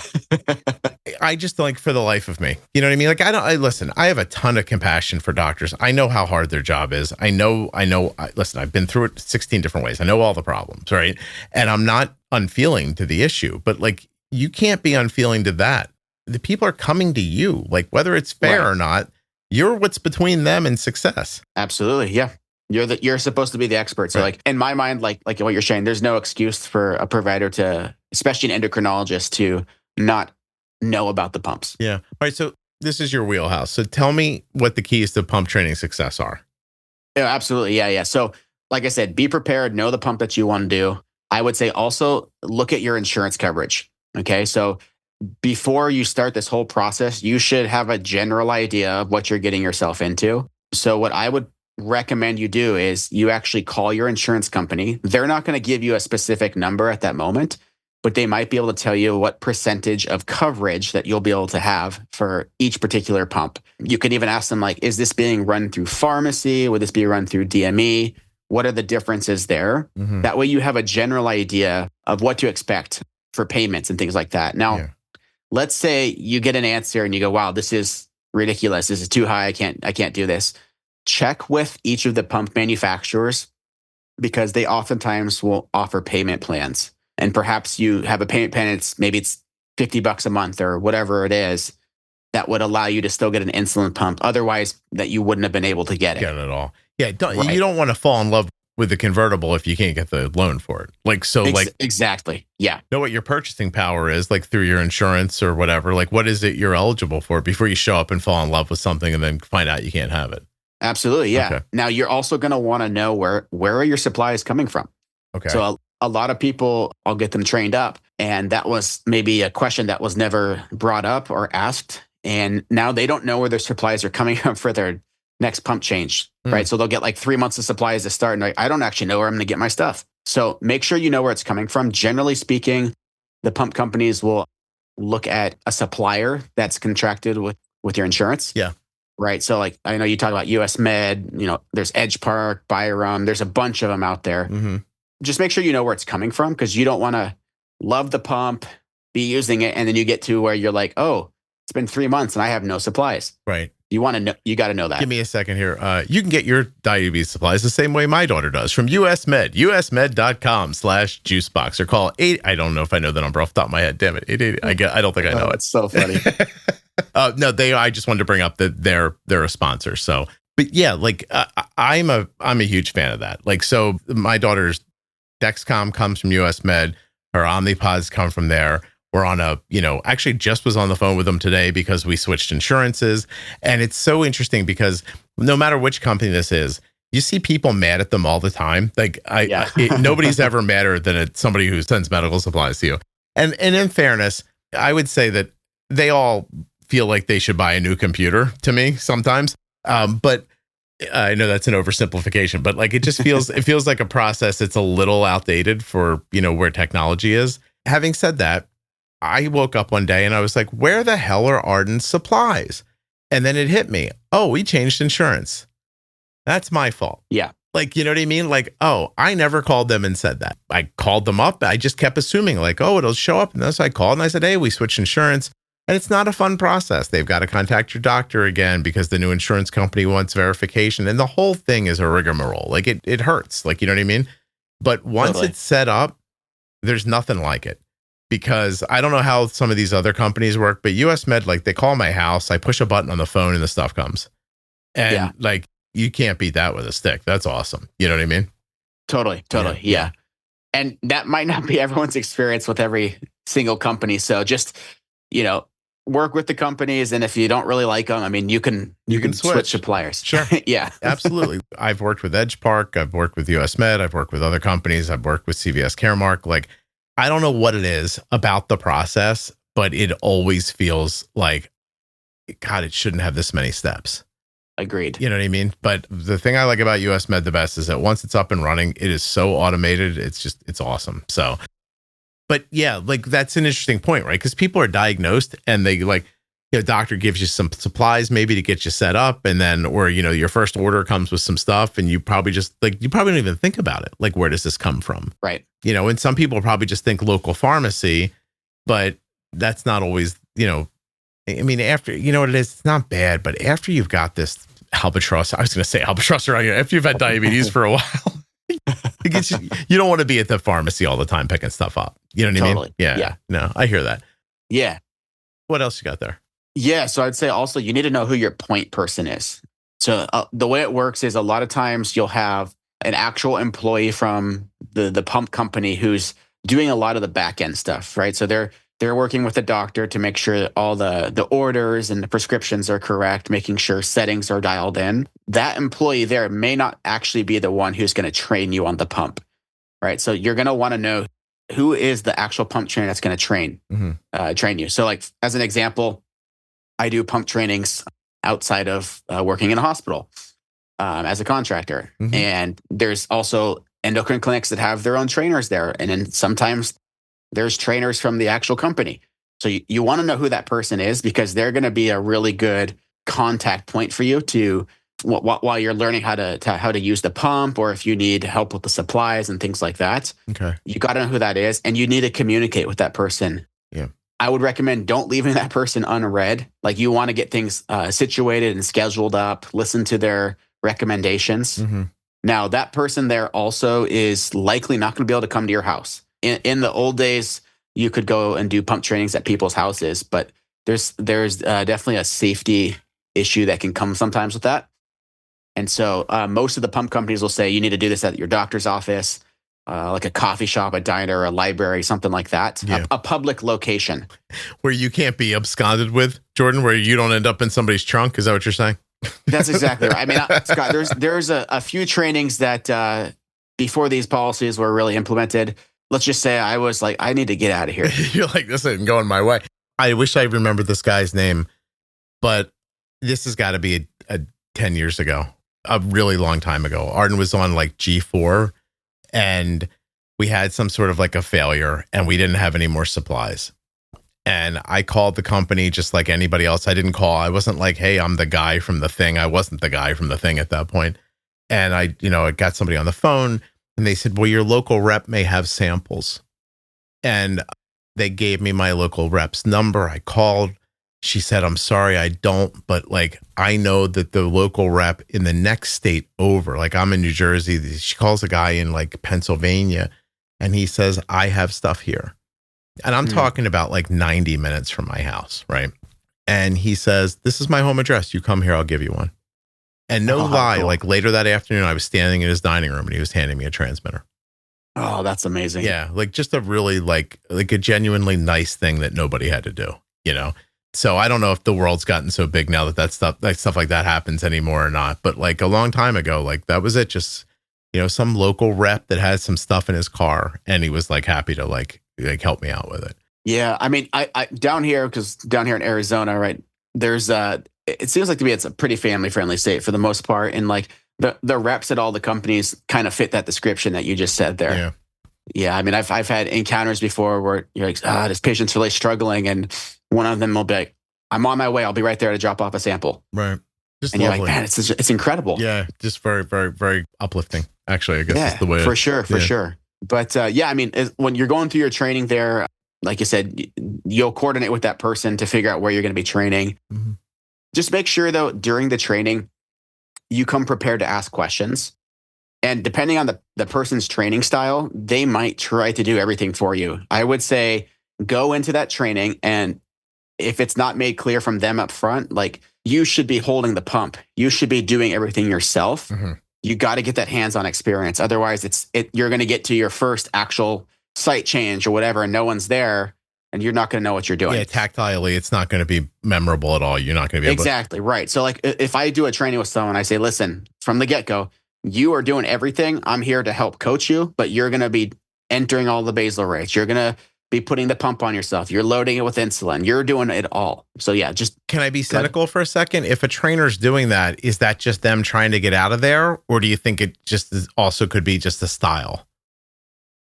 I just, like, for the life of me, you know what I mean? Like, listen, I have a ton of compassion for doctors. I know how hard their job is. Listen, I've been through it 16 different ways. I know all the problems, right? And I'm not unfeeling to the issue, but, like, you can't be unfeeling to that. The people are coming to you, like, whether it's fair or not, you're what's between them and success. Absolutely. Yeah. You're supposed to be the expert. So, like, in my mind, like what you're saying, there's no excuse for a provider to, especially an endocrinologist, to not know about the pumps. Yeah. All right. So this is your wheelhouse. So tell me what the keys to pump training success are. Yeah, absolutely. Yeah. So, like I said, be prepared, know the pump that you want to do. I would say also look at your insurance coverage. Okay. So before you start this whole process, you should have a general idea of what you're getting yourself into. So what I would recommend you do is you actually call your insurance company. They're not going to give you a specific number at that moment, but they might be able to tell you what percentage of coverage that you'll be able to have for each particular pump. You can even ask them, like, is this being run through pharmacy? Would this be run through DME? What are the differences there? Mm-hmm. That way you have a general idea of what to expect for payments and things like that. Now, let's say you get an answer and you go, wow, this is ridiculous. This is too high. I can't do this. Check with each of the pump manufacturers, because they oftentimes will offer payment plans. And perhaps you have a payment plan, maybe it's $50 a month or whatever it is, that would allow you to still get an insulin pump. Otherwise, that you wouldn't have been able to get it. Get it all. Yeah. You don't want to fall in love with the convertible if you can't get the loan for it. Like, so exactly. Yeah. Know what your purchasing power is, like, through your insurance or whatever. Like, what is it you're eligible for before you show up and fall in love with something and then find out you can't have it? Absolutely. Yeah. Okay. Now you're also going to want to know where are your supplies coming from? Okay. So a lot of people, I'll get them trained up. And that was maybe a question that was never brought up or asked. And now they don't know where their supplies are coming from for their next pump change, right? So they'll get like 3 months of supplies to start. And I don't actually know where I'm going to get my stuff. So make sure you know where it's coming from. Generally speaking, the pump companies will look at a supplier that's contracted with your insurance. Yeah. Right. So like, I know you talk about US Med, there's Edge Park, Byram, there's a bunch of them out there. Mm-hmm. Just make sure you know where it's coming from, because you don't want to love the pump, be using it, and then you get to where you're like, oh, it's been 3 months and I have no supplies. Right. You want to know, you got to know that. Give me a second here. You can get your diabetes supplies the same way my daughter does from US Med, usmed.com/juicebox, or call 8. I don't know if I know the number off the top of my head. Damn it. 888. I don't think I know it. It's so funny. No, I just wanted to bring up that they're a sponsor. So, but yeah, like I'm a huge fan of that. Like, so my daughter's Dexcom comes from US Med. Her Omnipods come from there. We're on actually just was on the phone with them today because we switched insurances. And it's so interesting because no matter which company this is, you see people mad at them all the time. Like nobody's ever madder than at somebody who sends medical supplies to you. And in fairness, I would say that they all feel like they should buy a new computer to me sometimes. But I know that's an oversimplification, but like it feels like a process that's a little outdated for, where technology is. Having said that, I woke up one day and I was like, where the hell are Arden's supplies? And then it hit me. Oh, we changed insurance. That's my fault. Yeah. Like, you know what I mean? Like, oh, I never called them and said that. I called them up. I just kept assuming like, oh, it'll show up. And that's so I called and I said, hey, we switched insurance. And it's not a fun process. They've got to contact your doctor again because the new insurance company wants verification. And the whole thing is a rigmarole. Like it hurts. Like, you know what I mean? But once it's set up, there's nothing like it. Because I don't know how some of these other companies work, but US Med, like they call my house, I push a button on the phone and the stuff comes. And like, you can't beat that with a stick. That's awesome. You know what I mean? Totally. Yeah. And that might not be everyone's experience with every single company. So just, work with the companies. And if you don't really like them, I mean, you can switch suppliers. Sure. Yeah. Absolutely. I've worked with Edge Park. I've worked with US Med. I've worked with other companies. I've worked with CVS Caremark. Like, I don't know what it is about the process, but it always feels like, God, it shouldn't have this many steps. Agreed. You know what I mean? But the thing I like about US Med the best is that once it's up and running, it is so automated. It's awesome. So, but yeah, like that's an interesting point, right? Because people are diagnosed and they like, doctor gives you some supplies maybe to get you set up. And then, or, your first order comes with some stuff and you probably don't even think about it. Like, where does this come from? Right. And some people probably just think local pharmacy, but that's not always, I mean, after, what it is, it's not bad, but after you've got this albatross, I was going to say albatross around you, after you've had diabetes for a while, you don't want to be at the pharmacy all the time picking stuff up. You know what I mean? Yeah. No, I hear that. Yeah. What else you got there? Yeah. So I'd say also you need to know who your point person is. So the way it works is a lot of times you'll have an actual employee from the pump company who's doing a lot of the back end stuff, right? So they're working with the doctor to make sure that all the orders and the prescriptions are correct, making sure settings are dialed in. That employee there may not actually be the one who's going to train you on the pump, right? So you're going to want to know who is the actual pump trainer that's going to train you. So like, as an example, I do pump trainings outside of working in a hospital as a contractor. Mm-hmm. And there's also endocrine clinics that have their own trainers there. And then sometimes there's trainers from the actual company. So you want to know who that person is because they're going to be a really good contact point for you to while you're learning how to use the pump, or if you need help with the supplies and things like that. Okay. You got to know who that is, and you need to communicate with that person. Yeah. I would recommend don't leaving that person unread. Like, you want to get things situated and scheduled up, listen to their recommendations. Mm-hmm. Now, that person there also is likely not going to be able to come to your house. In the old days, you could go and do pump trainings at people's houses, but there's definitely a safety issue that can come sometimes with that. And so most of the pump companies will say you need to do this at your doctor's office, like a coffee shop, a diner, a library, something like that. Yeah. A public location. Where you can't be absconded with, Jordan, where you don't end up in somebody's trunk. Is that what you're saying? That's exactly right. I mean, Scott, there's a few trainings that before these policies were really implemented, let's just say I was like, I need to get out of here. You're like, this isn't going my way. I wish I remembered this guy's name, but this has got to be a 10 years ago, a really long time ago. Arden was on like G4 and we had some sort of like a failure and we didn't have any more supplies. And I called the company just like anybody else. I didn't call. I wasn't like, hey, I'm the guy from the thing. I wasn't the guy from the thing at that point. And I got somebody on the phone and they said, well, your local rep may have samples. And they gave me my local rep's number. I called. She said, I'm sorry, I don't. But like, I know that the local rep in the next state over, like I'm in New Jersey. She calls a guy in like Pennsylvania and he says, I have stuff here. And I'm talking about like 90 minutes from my house, right? And he says, this is my home address. You come here, I'll give you one. And no lie, cool. Like later that afternoon, I was standing in his dining room and he was handing me a transmitter. Oh, that's amazing. Yeah, like just a really like a genuinely nice thing that nobody had to do, you know? So I don't know if the world's gotten so big now that stuff like that happens anymore or not. But like a long time ago, like that was it. Just, some local rep that had some stuff in his car and he was like happy to like help me out with it. Yeah. I mean, I down here, because down here in Arizona, right, there's it seems like to me it's a pretty family friendly state for the most part. And like the reps at all the companies kind of fit that description that you just said there. Yeah. Yeah. I mean, I've had encounters before where you're like, this patient's really struggling. And one of them will be like, I'm on my way. I'll be right there to drop off a sample. Right. Just and lovely. You're like, man, it's incredible. Yeah. Just very, very, very uplifting. Actually, I guess is the way. For sure. But I mean, when you're going through your training there, like you said, you'll coordinate with that person to figure out where you're going to be training. Mm-hmm. Just make sure, though, during the training, you come prepared to ask questions. And depending on the person's training style, they might try to do everything for you. I would say go into that training, and if it's not made clear from them up front, like you should be holding the pump. You should be doing everything yourself. Mm-hmm. You got to get that hands-on experience. Otherwise, you're going to get to your first actual site change or whatever, and no one's there, and you're not going to know what you're doing. Yeah, tactilely, it's not going to be memorable at all. You're not going to be able Exactly, right. So like if I do a training with someone, I say, listen, from the get-go, you are doing everything. I'm here to help coach you, but you're going to be entering all the basal rates. You're going to be putting the pump on yourself. You're loading it with insulin. You're doing it all. So yeah, just... Can I be cynical for a second? If a trainer's doing that, is that just them trying to get out of there? Or do you think it just also could be just a style?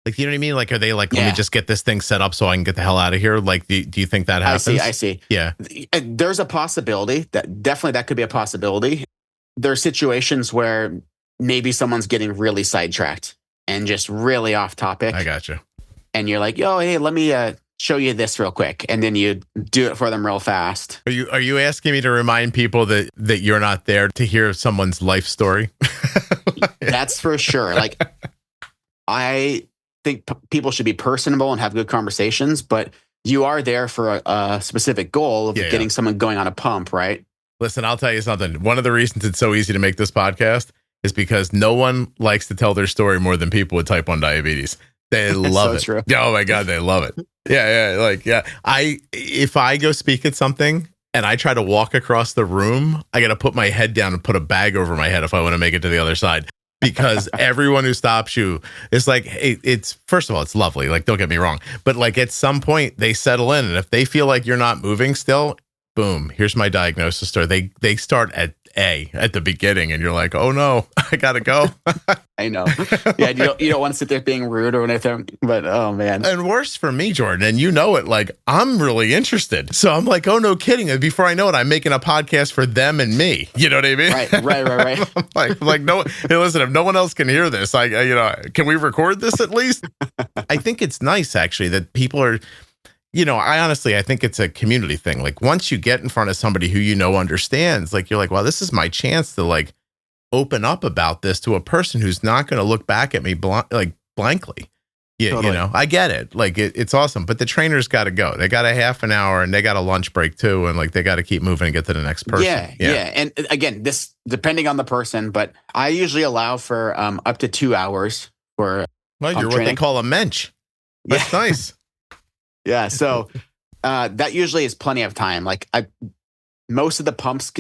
Like, you know what I mean? Like, are they like, let me just get this thing set up so I can get the hell out of here? Like, do you think that happens? I see. Yeah. There's a possibility that could be a possibility. There are situations where maybe someone's getting really sidetracked and just really off topic. I gotcha. And you're like, yo, hey, let me show you this real quick. And then you do it for them real fast. Are you asking me to remind people that you're not there to hear someone's life story? That's for sure. Like, I think people should be personable and have good conversations, but you are there for a specific goal of getting someone going on a pump, right? Listen, I'll tell you something. One of the reasons it's so easy to make this podcast is because no one likes to tell their story more than people with type 1 diabetes. They love it. True. Oh my God, they love it. Yeah. If I go speak at something and I try to walk across the room, I got to put my head down and put a bag over my head if I want to make it to the other side. Because everyone who stops you is like, hey, first of all, it's lovely. Like, don't get me wrong. But like at some point they settle in, and if they feel like you're not moving still, boom, here's my diagnosis story. They start at A at the beginning, and you're like, oh no, I gotta go. I know. Yeah, you don't want to sit there being rude or anything, but oh man. And worse for me, Jordan, and you know it, like I'm really interested. So I'm like, oh no kidding. And before I know it, I'm making a podcast for them and me. You know what I mean? Right. like no, hey, listen, if no one else can hear this, can we record this at least? I think it's nice actually that people are, I think it's a community thing. Like once you get in front of somebody who understands, like you're like, well, this is my chance to like open up about this to a person who's not going to look back at me blankly. Yeah, totally. I get it. Like it's awesome, but the trainer's got to go. They got a half an hour and they got a lunch break too, and like they got to keep moving and get to the next person. Yeah. And again, this depending on the person, but I usually allow for up to 2 hours for. Well, you're what they call a mensch. That's nice. Yeah, so that usually is plenty of time. Like most of the pumps,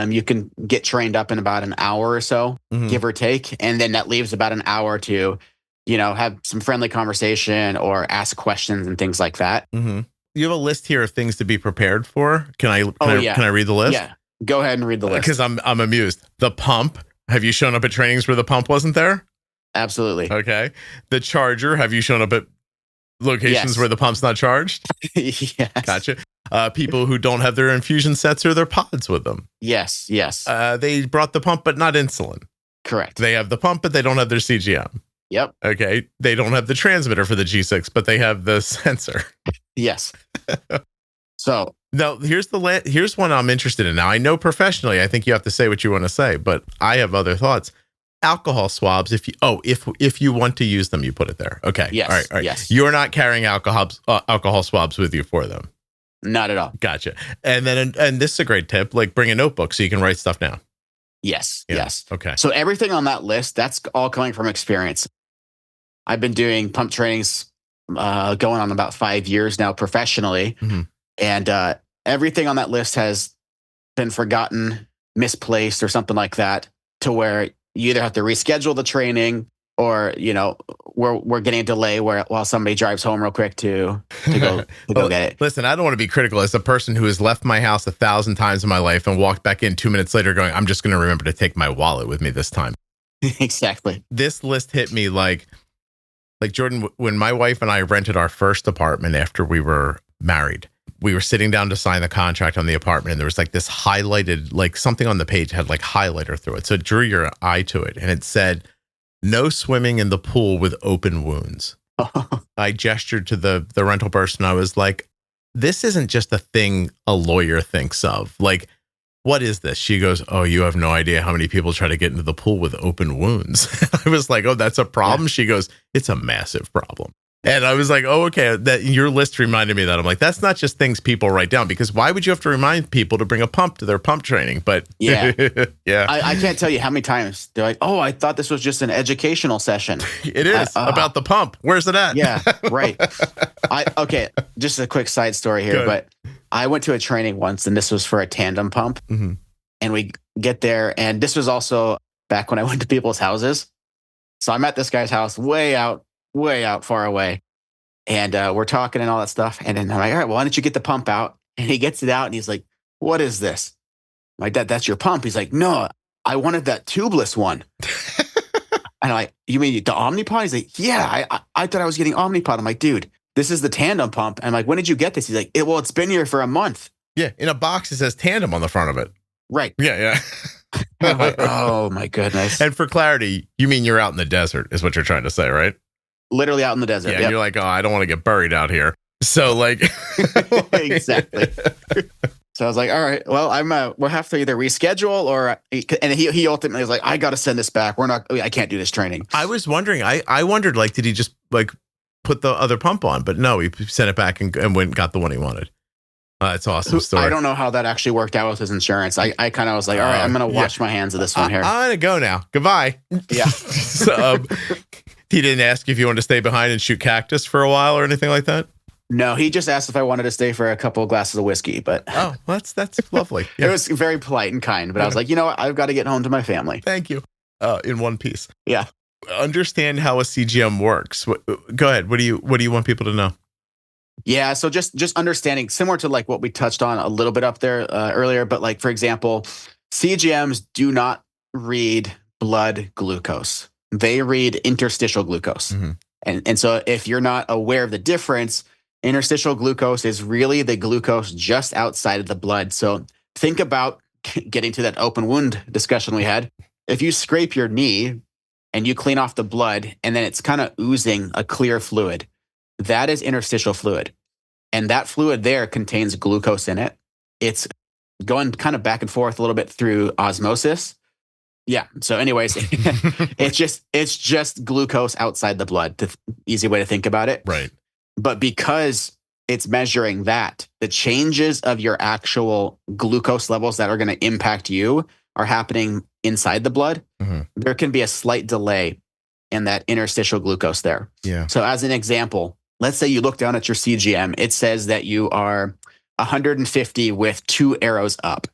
you can get trained up in about an hour or so, give or take. And then that leaves about an hour to, have some friendly conversation or ask questions and things like that. You have a list here of things to be prepared for. Can I read the list? Yeah. Go ahead and read the list. Because I'm amused. The pump. Have you shown up at trainings where the pump wasn't there? Absolutely. Okay. The charger. Have you shown up at locations where the pump's not charged? Yes. Gotcha. People who don't have their infusion sets or their pods with them. Yes. They brought the pump, but not insulin. Correct. They have the pump, but they don't have their CGM. Yep. Okay. They don't have the transmitter for the G6, but they have the sensor. Yes. So now here's one I'm interested in. Now I know professionally, I think you have to say what you want to say, but I have other thoughts. Alcohol swabs. If you want to use them, you put it there. Okay. Yes. All right. Yes. You're not carrying alcohol swabs with you for them. Not at all. Gotcha. And then, and this is a great tip, like bring a notebook so you can write stuff down. Yes. Yeah. Yes. Okay. So everything on that list, that's all coming from experience. I've been doing pump trainings going on about 5 years now professionally. And everything on that list has been forgotten, misplaced, or something like that, to where you either have to reschedule the training or, we're getting a delay while somebody drives home real quick to go get it. Listen, I don't want to be critical as a person who has left my house 1,000 times in my life and walked back in 2 minutes later going, I'm just going to remember to take my wallet with me this time. Exactly. This list hit me like Jordan, when my wife and I rented our first apartment after we were married, we were sitting down to sign the contract on the apartment, and there was like this highlighted, like something on the page had like highlighter through it. So it drew your eye to it, and it said, no swimming in the pool with open wounds. I gestured to the rental person. I was like, this isn't just a thing a lawyer thinks of. Like, what is this? She goes, oh, you have no idea how many people try to get into the pool with open wounds. I was like, oh, that's a problem. Yeah. She goes, it's a massive problem. And I was like, oh, okay. That your list reminded me of that. I'm like, that's not just things people write down, because why would you have to remind people to bring a pump to their pump training? But yeah, yeah. I can't tell you how many times they're like, oh, I thought this was just an educational session. It is about the pump. Where's it at? Yeah, right. Okay. Just a quick side story here, but I went to a training once, and this was for a tandem pump. And we get there, and this was also back when I went to people's houses. So I'm at this guy's house way out, far away. And we're talking and all that stuff. And then I'm like, all right, well, why don't you get the pump out? And he gets it out, and he's like, what is this? I'm like, that's your pump. He's like, no, I wanted that tubeless one. And I'm like, you mean the Omnipod? He's like, yeah, I thought I was getting Omnipod. I'm like, dude, this is the tandem pump. And I'm like, when did you get this? He's like, well, it's been here for a month. Yeah, in a box, it says tandem on the front of it. Right. Yeah. I'm like, oh, my goodness. And for clarity, you mean you're out in the desert is what you're trying to say, right? Literally out in the desert. Yeah, yep. You're like, oh, I don't want to get buried out here. So like. Exactly. So I was like, all right, well, we'll have to either reschedule or, and he ultimately was like, I got to send this back. I can't do this training. I was wondering, I wondered, like, did he just like put the other pump on? But no, he sent it back and went and got the one he wanted. It's awesome story. I don't know how that actually worked out with his insurance. I kind of was like, all right, I'm going to wash my hands of this one here. I'm going to go now. Goodbye. Yeah. So, he didn't ask if you wanted to stay behind and shoot cactus for a while or anything like that? No, he just asked if I wanted to stay for a couple of glasses of whiskey. But oh, that's lovely. Yeah. It was very polite and kind. But I was like, you know what? I've got to get home to my family. Thank you. In one piece. Yeah. Understand how a CGM works. Go ahead. What do you want people to know? Yeah, so just understanding, similar to like what we touched on a little bit up there earlier, but like, for example, CGMs do not read blood glucose. They read interstitial glucose. And so if you're not aware of the difference, interstitial glucose is really the glucose just outside of the blood. So think about getting to that open wound discussion we had. If you scrape your knee and you clean off the blood and then it's kind of oozing a clear fluid, that is interstitial fluid. And that fluid there contains glucose in it. It's going kind of back and forth a little bit through osmosis. Yeah. So anyways, it's just glucose outside the blood. Easy way to think about it. Right. But because it's measuring that, the changes of your actual glucose levels that are going to impact you are happening inside the blood. There can be a slight delay in that interstitial glucose there. Yeah. So as an example, let's say you look down at your CGM, it says that you are 150 with 2 arrows up.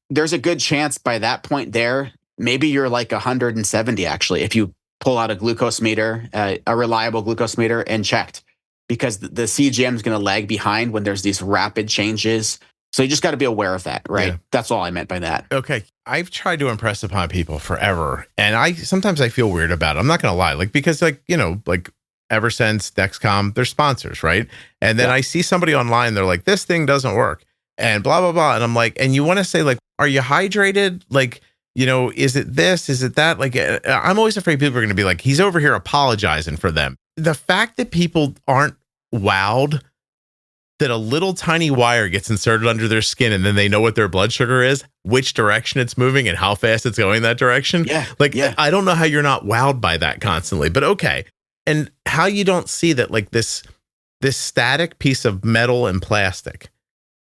there's a good chance by that point there, maybe you're like 170 actually, if you pull out a glucose meter, a reliable glucose meter and checked, because the CGM is going to lag behind when there's these rapid changes. So you just got to be aware of that, right? Yeah. That's all I meant by that. Okay. I've tried to impress upon people forever. And sometimes I feel weird about it. I'm not going to lie. Like, because like Eversense, Dexcom, they're sponsors, right? And then I see somebody online, they're like, this thing doesn't work and blah, blah, blah. And I'm like, and you want to say like, are you hydrated? Like, is it this? Is it that? Like, I'm always afraid people are going to be like, he's over here apologizing for them. The fact that people aren't wowed that a little tiny wire gets inserted under their skin and then they know what their blood sugar is, which direction it's moving and how fast it's going that direction. Yeah. I don't know how you're not wowed by that constantly, but okay. And how you don't see that like this static piece of metal and plastic,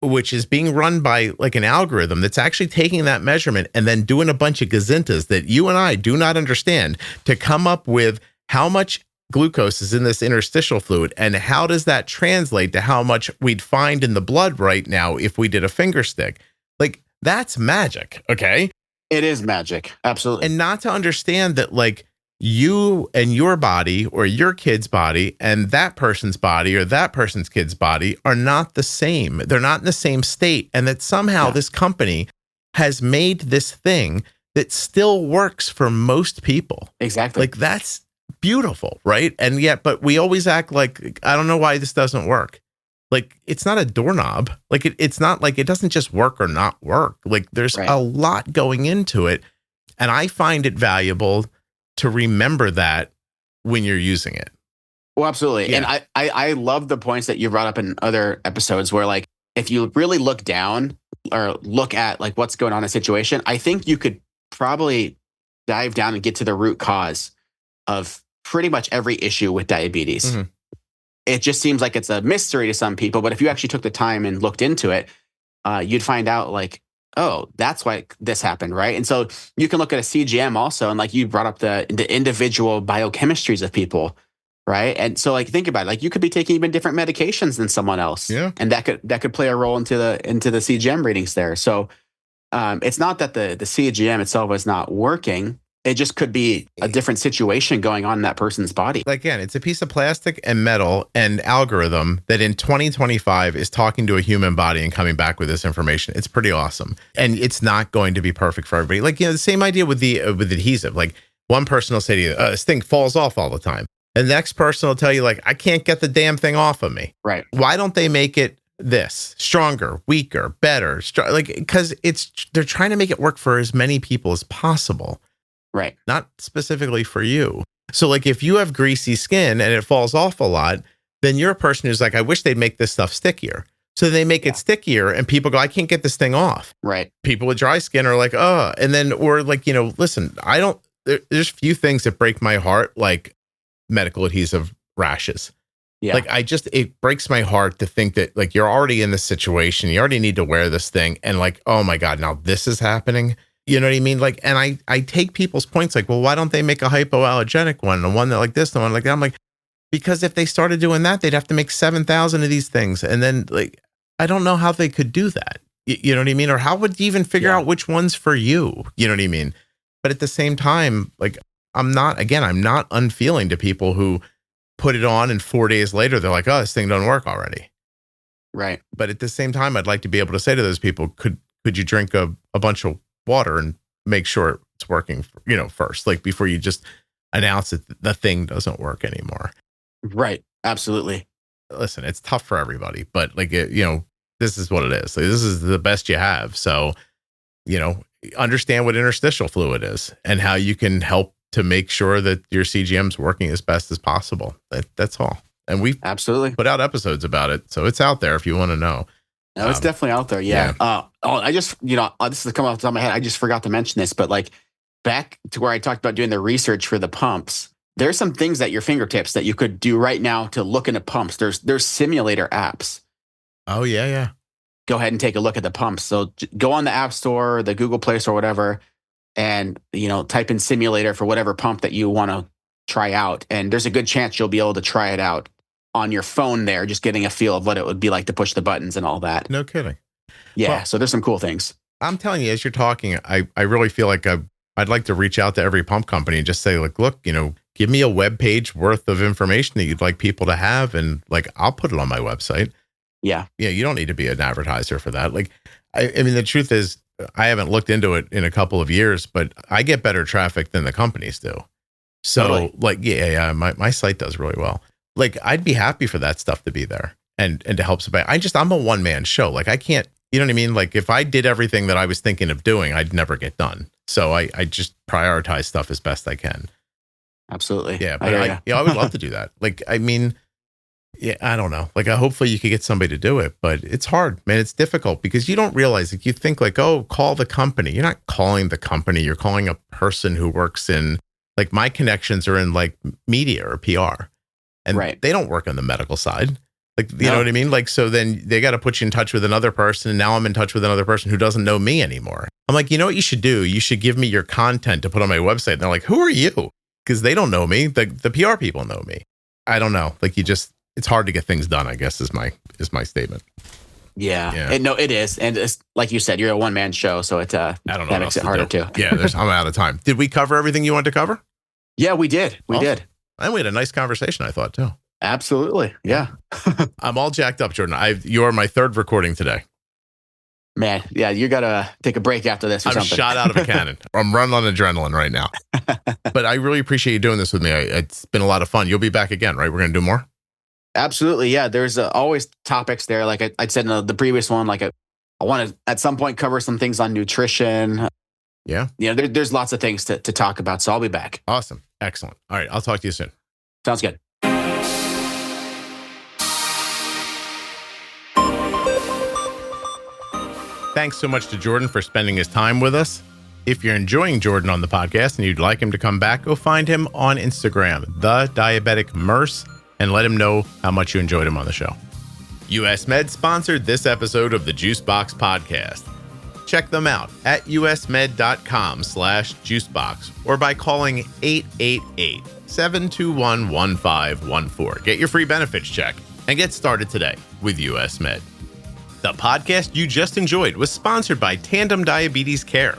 which is being run by like an algorithm that's actually taking that measurement and then doing a bunch of gazintas that you and I do not understand to come up with how much glucose is in this interstitial fluid and how does that translate to how much we'd find in the blood right now if we did a finger stick. Like, that's magic. Okay. It is magic. Absolutely. And not to understand that like you and your body or your kid's body and that person's body or that person's kid's body are not the same. They're not in the same state. And that somehow this company has made this thing that still works for most people. Exactly. Like, that's beautiful, right? And yet, but we always act like, I don't know why this doesn't work. Like, it's not a doorknob. Like, it's not like it doesn't just work or not work. Like, there's a lot going into it. And I find it valuable to remember that when you're using it. Well, absolutely. Yeah. And I love the points that you brought up in other episodes where like, if you really look down or look at like what's going on in a situation, I think you could probably dive down and get to the root cause of pretty much every issue with diabetes. Mm-hmm. It just seems like it's a mystery to some people, but if you actually took the time and looked into it, you'd find out like, oh, that's why this happened, right? And so you can look at a CGM also, and like you brought up the individual biochemistries of people, right? And so like think about it, like you could be taking even different medications than someone else, and that could play a role into the CGM readings there. So it's not that the CGM itself is not working. It just could be a different situation going on in that person's body. Again, it's a piece of plastic and metal and algorithm that in 2025 is talking to a human body and coming back with this information. It's pretty awesome. And it's not going to be perfect for everybody. Like, the same idea with the adhesive. Like, one person will say to you, this thing falls off all the time. And the next person will tell you, like, I can't get the damn thing off of me. Right. Why don't they make it this stronger, weaker, better? Because they're trying to make it work for as many people as possible. Right. Not specifically for you. So like if you have greasy skin and it falls off a lot, then you're a person who's like, I wish they'd make this stuff stickier. So they make it stickier and people go, I can't get this thing off. Right. People with dry skin are like, and then, or like, listen, there's few things that break my heart, like medical adhesive rashes. Yeah. Like it breaks my heart to think that like you're already in this situation. You already need to wear this thing. And like, oh my God, now this is happening. You know what I mean? Like, and I take people's points like, well, why don't they make a hypoallergenic one? The one that like this, the one like that. I'm like, because if they started doing that, they'd have to make 7,000 of these things. And then like, I don't know how they could do that. You know what I mean? Or how would you even figure out which one's for you? You know what I mean? But at the same time, like, I'm not unfeeling to people who put it on and 4 days later, they're like, oh, this thing doesn't work already. Right. But at the same time, I'd like to be able to say to those people, could you drink a bunch of water and make sure it's working, first, like before you just announce that the thing doesn't work anymore. Right. Absolutely. Listen, it's tough for everybody, but like, this is what it is. Like, this is the best you have. So, understand what interstitial fluid is and how you can help to make sure that your CGM's working as best as possible. That's all. And we've absolutely put out episodes about it. So it's out there if you want to know. No, it's definitely out there. Yeah. I just, this is coming off the top of my head. I just forgot to mention this, but like back to where I talked about doing the research for the pumps, there's some things at your fingertips that you could do right now to look into pumps. There's simulator apps. Oh yeah. Yeah. Go ahead and take a look at the pumps. So go on the App Store, the Google Play Store, whatever, and, type in simulator for whatever pump that you want to try out. And there's a good chance you'll be able to try it out on your phone there, just getting a feel of what it would be like to push the buttons and all that. No kidding. Yeah. So there's some cool things. I'm telling you, as you're talking, I really feel like I'd like to reach out to every pump company and just say, like, look, give me a web page worth of information that you'd like people to have. And like, I'll put it on my website. Yeah. Yeah. You don't need to be an advertiser for that. Like, I mean, the truth is I haven't looked into it in a couple of years, but I get better traffic than the companies do. So Totally. like, yeah, my site does really well. Like, I'd be happy for that stuff to be there and to help somebody. I'm a one man show. Like, I can't, you know what I mean? Like, if I did everything that I was thinking of doing, I'd never get done. So I just prioritize stuff as best I can. Absolutely. Yeah. But I would love to do that. Like, I mean, yeah, I don't know. Like, hopefully you could get somebody to do it, but it's hard, man. It's difficult because you don't realize, like, you think like, oh, call the company. You're not calling the company. You're calling a person who works in, like, my connections are in like media or PR, and they don't work on the medical side. Like, you know what I mean? Like, so then they got to put you in touch with another person. And now I'm in touch with another person who doesn't know me anymore. I'm like, you know what you should do? You should give me your content to put on my website. And they're like, who are you? Because they don't know me. The PR people know me. I don't know. Like, it's hard to get things done, I guess, is my statement. Yeah. It is. And it's, like you said, you're a one-man show. So it that makes it harder too. Yeah, I'm out of time. Did we cover everything you wanted to cover? Yeah, we did. We did. And we had a nice conversation, I thought, too. Absolutely. Yeah. I'm all jacked up, Jordan. You're my third recording today. Man, yeah, you got to take a break after this or something. I'm shot out of a cannon. I'm running on adrenaline right now. But I really appreciate you doing this with me. It's been a lot of fun. You'll be back again, right? We're going to do more? Absolutely. Yeah. There's always topics there. Like I said in the previous one, like I want to at some point cover some things on nutrition. Yeah. There's lots of things to talk about. So I'll be back. Awesome. Excellent. All right. I'll talk to you soon. Sounds good. Thanks so much to Jordan for spending his time with us. If you're enjoying Jordan on the podcast and you'd like him to come back, go find him on Instagram, The Diabetic Merce, and let him know how much you enjoyed him on the show. US Med sponsored this episode of the Juicebox Podcast. Check them out at usmed.com/juicebox or by calling 888-721-1514. Get your free benefits check and get started today with US Med. The podcast you just enjoyed was sponsored by Tandem Diabetes Care.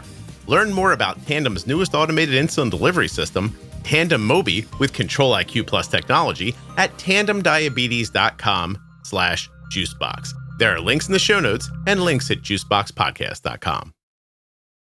Learn more about Tandem's newest automated insulin delivery system, Tandem Mobi with Control IQ Plus technology at tandemdiabetes.com/juicebox. There are links in the show notes and links at juiceboxpodcast.com.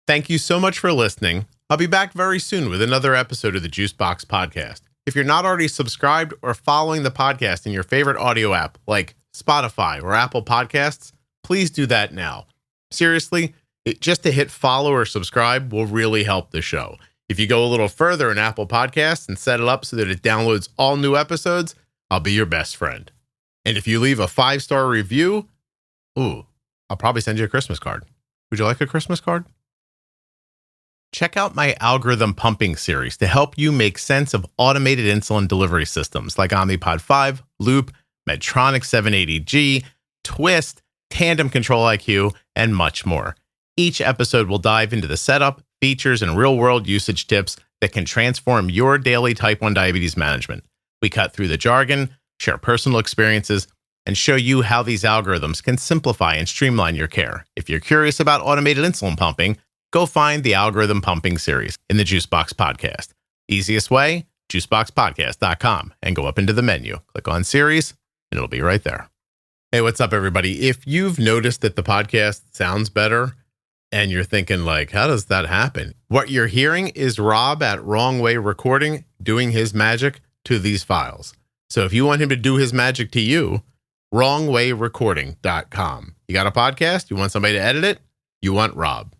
Thank you so much for listening. I'll be back very soon with another episode of the Juicebox Podcast. If you're not already subscribed or following the podcast in your favorite audio app like Spotify or Apple Podcasts, please do that now. Seriously, just to hit follow or subscribe will really help the show. If you go a little further in Apple Podcasts and set it up so that it downloads all new episodes, I'll be your best friend. And if you leave a 5-star review, I'll probably send you a Christmas card. Would you like a Christmas card? Check out my algorithm pumping series to help you make sense of automated insulin delivery systems like Omnipod 5, Loop, Medtronic 780G, twiist, Tandem Control IQ, and much more. Each episode will dive into the setup, features, and real-world usage tips that can transform your daily type 1 diabetes management. We cut through the jargon, share personal experiences, and show you how these algorithms can simplify and streamline your care. If you're curious about automated insulin pumping, go find the Algorithm Pumping series in the Juicebox Podcast. Easiest way, juiceboxpodcast.com, and go up into the menu. Click on series, and it'll be right there. Hey, what's up, everybody? If you've noticed that the podcast sounds better and you're thinking, like, how does that happen? What you're hearing is Rob at Wrong Way Recording doing his magic to these files. So if you want him to do his magic to you, wrongwayrecording.com. You got a podcast? You want somebody to edit it? You want Rob.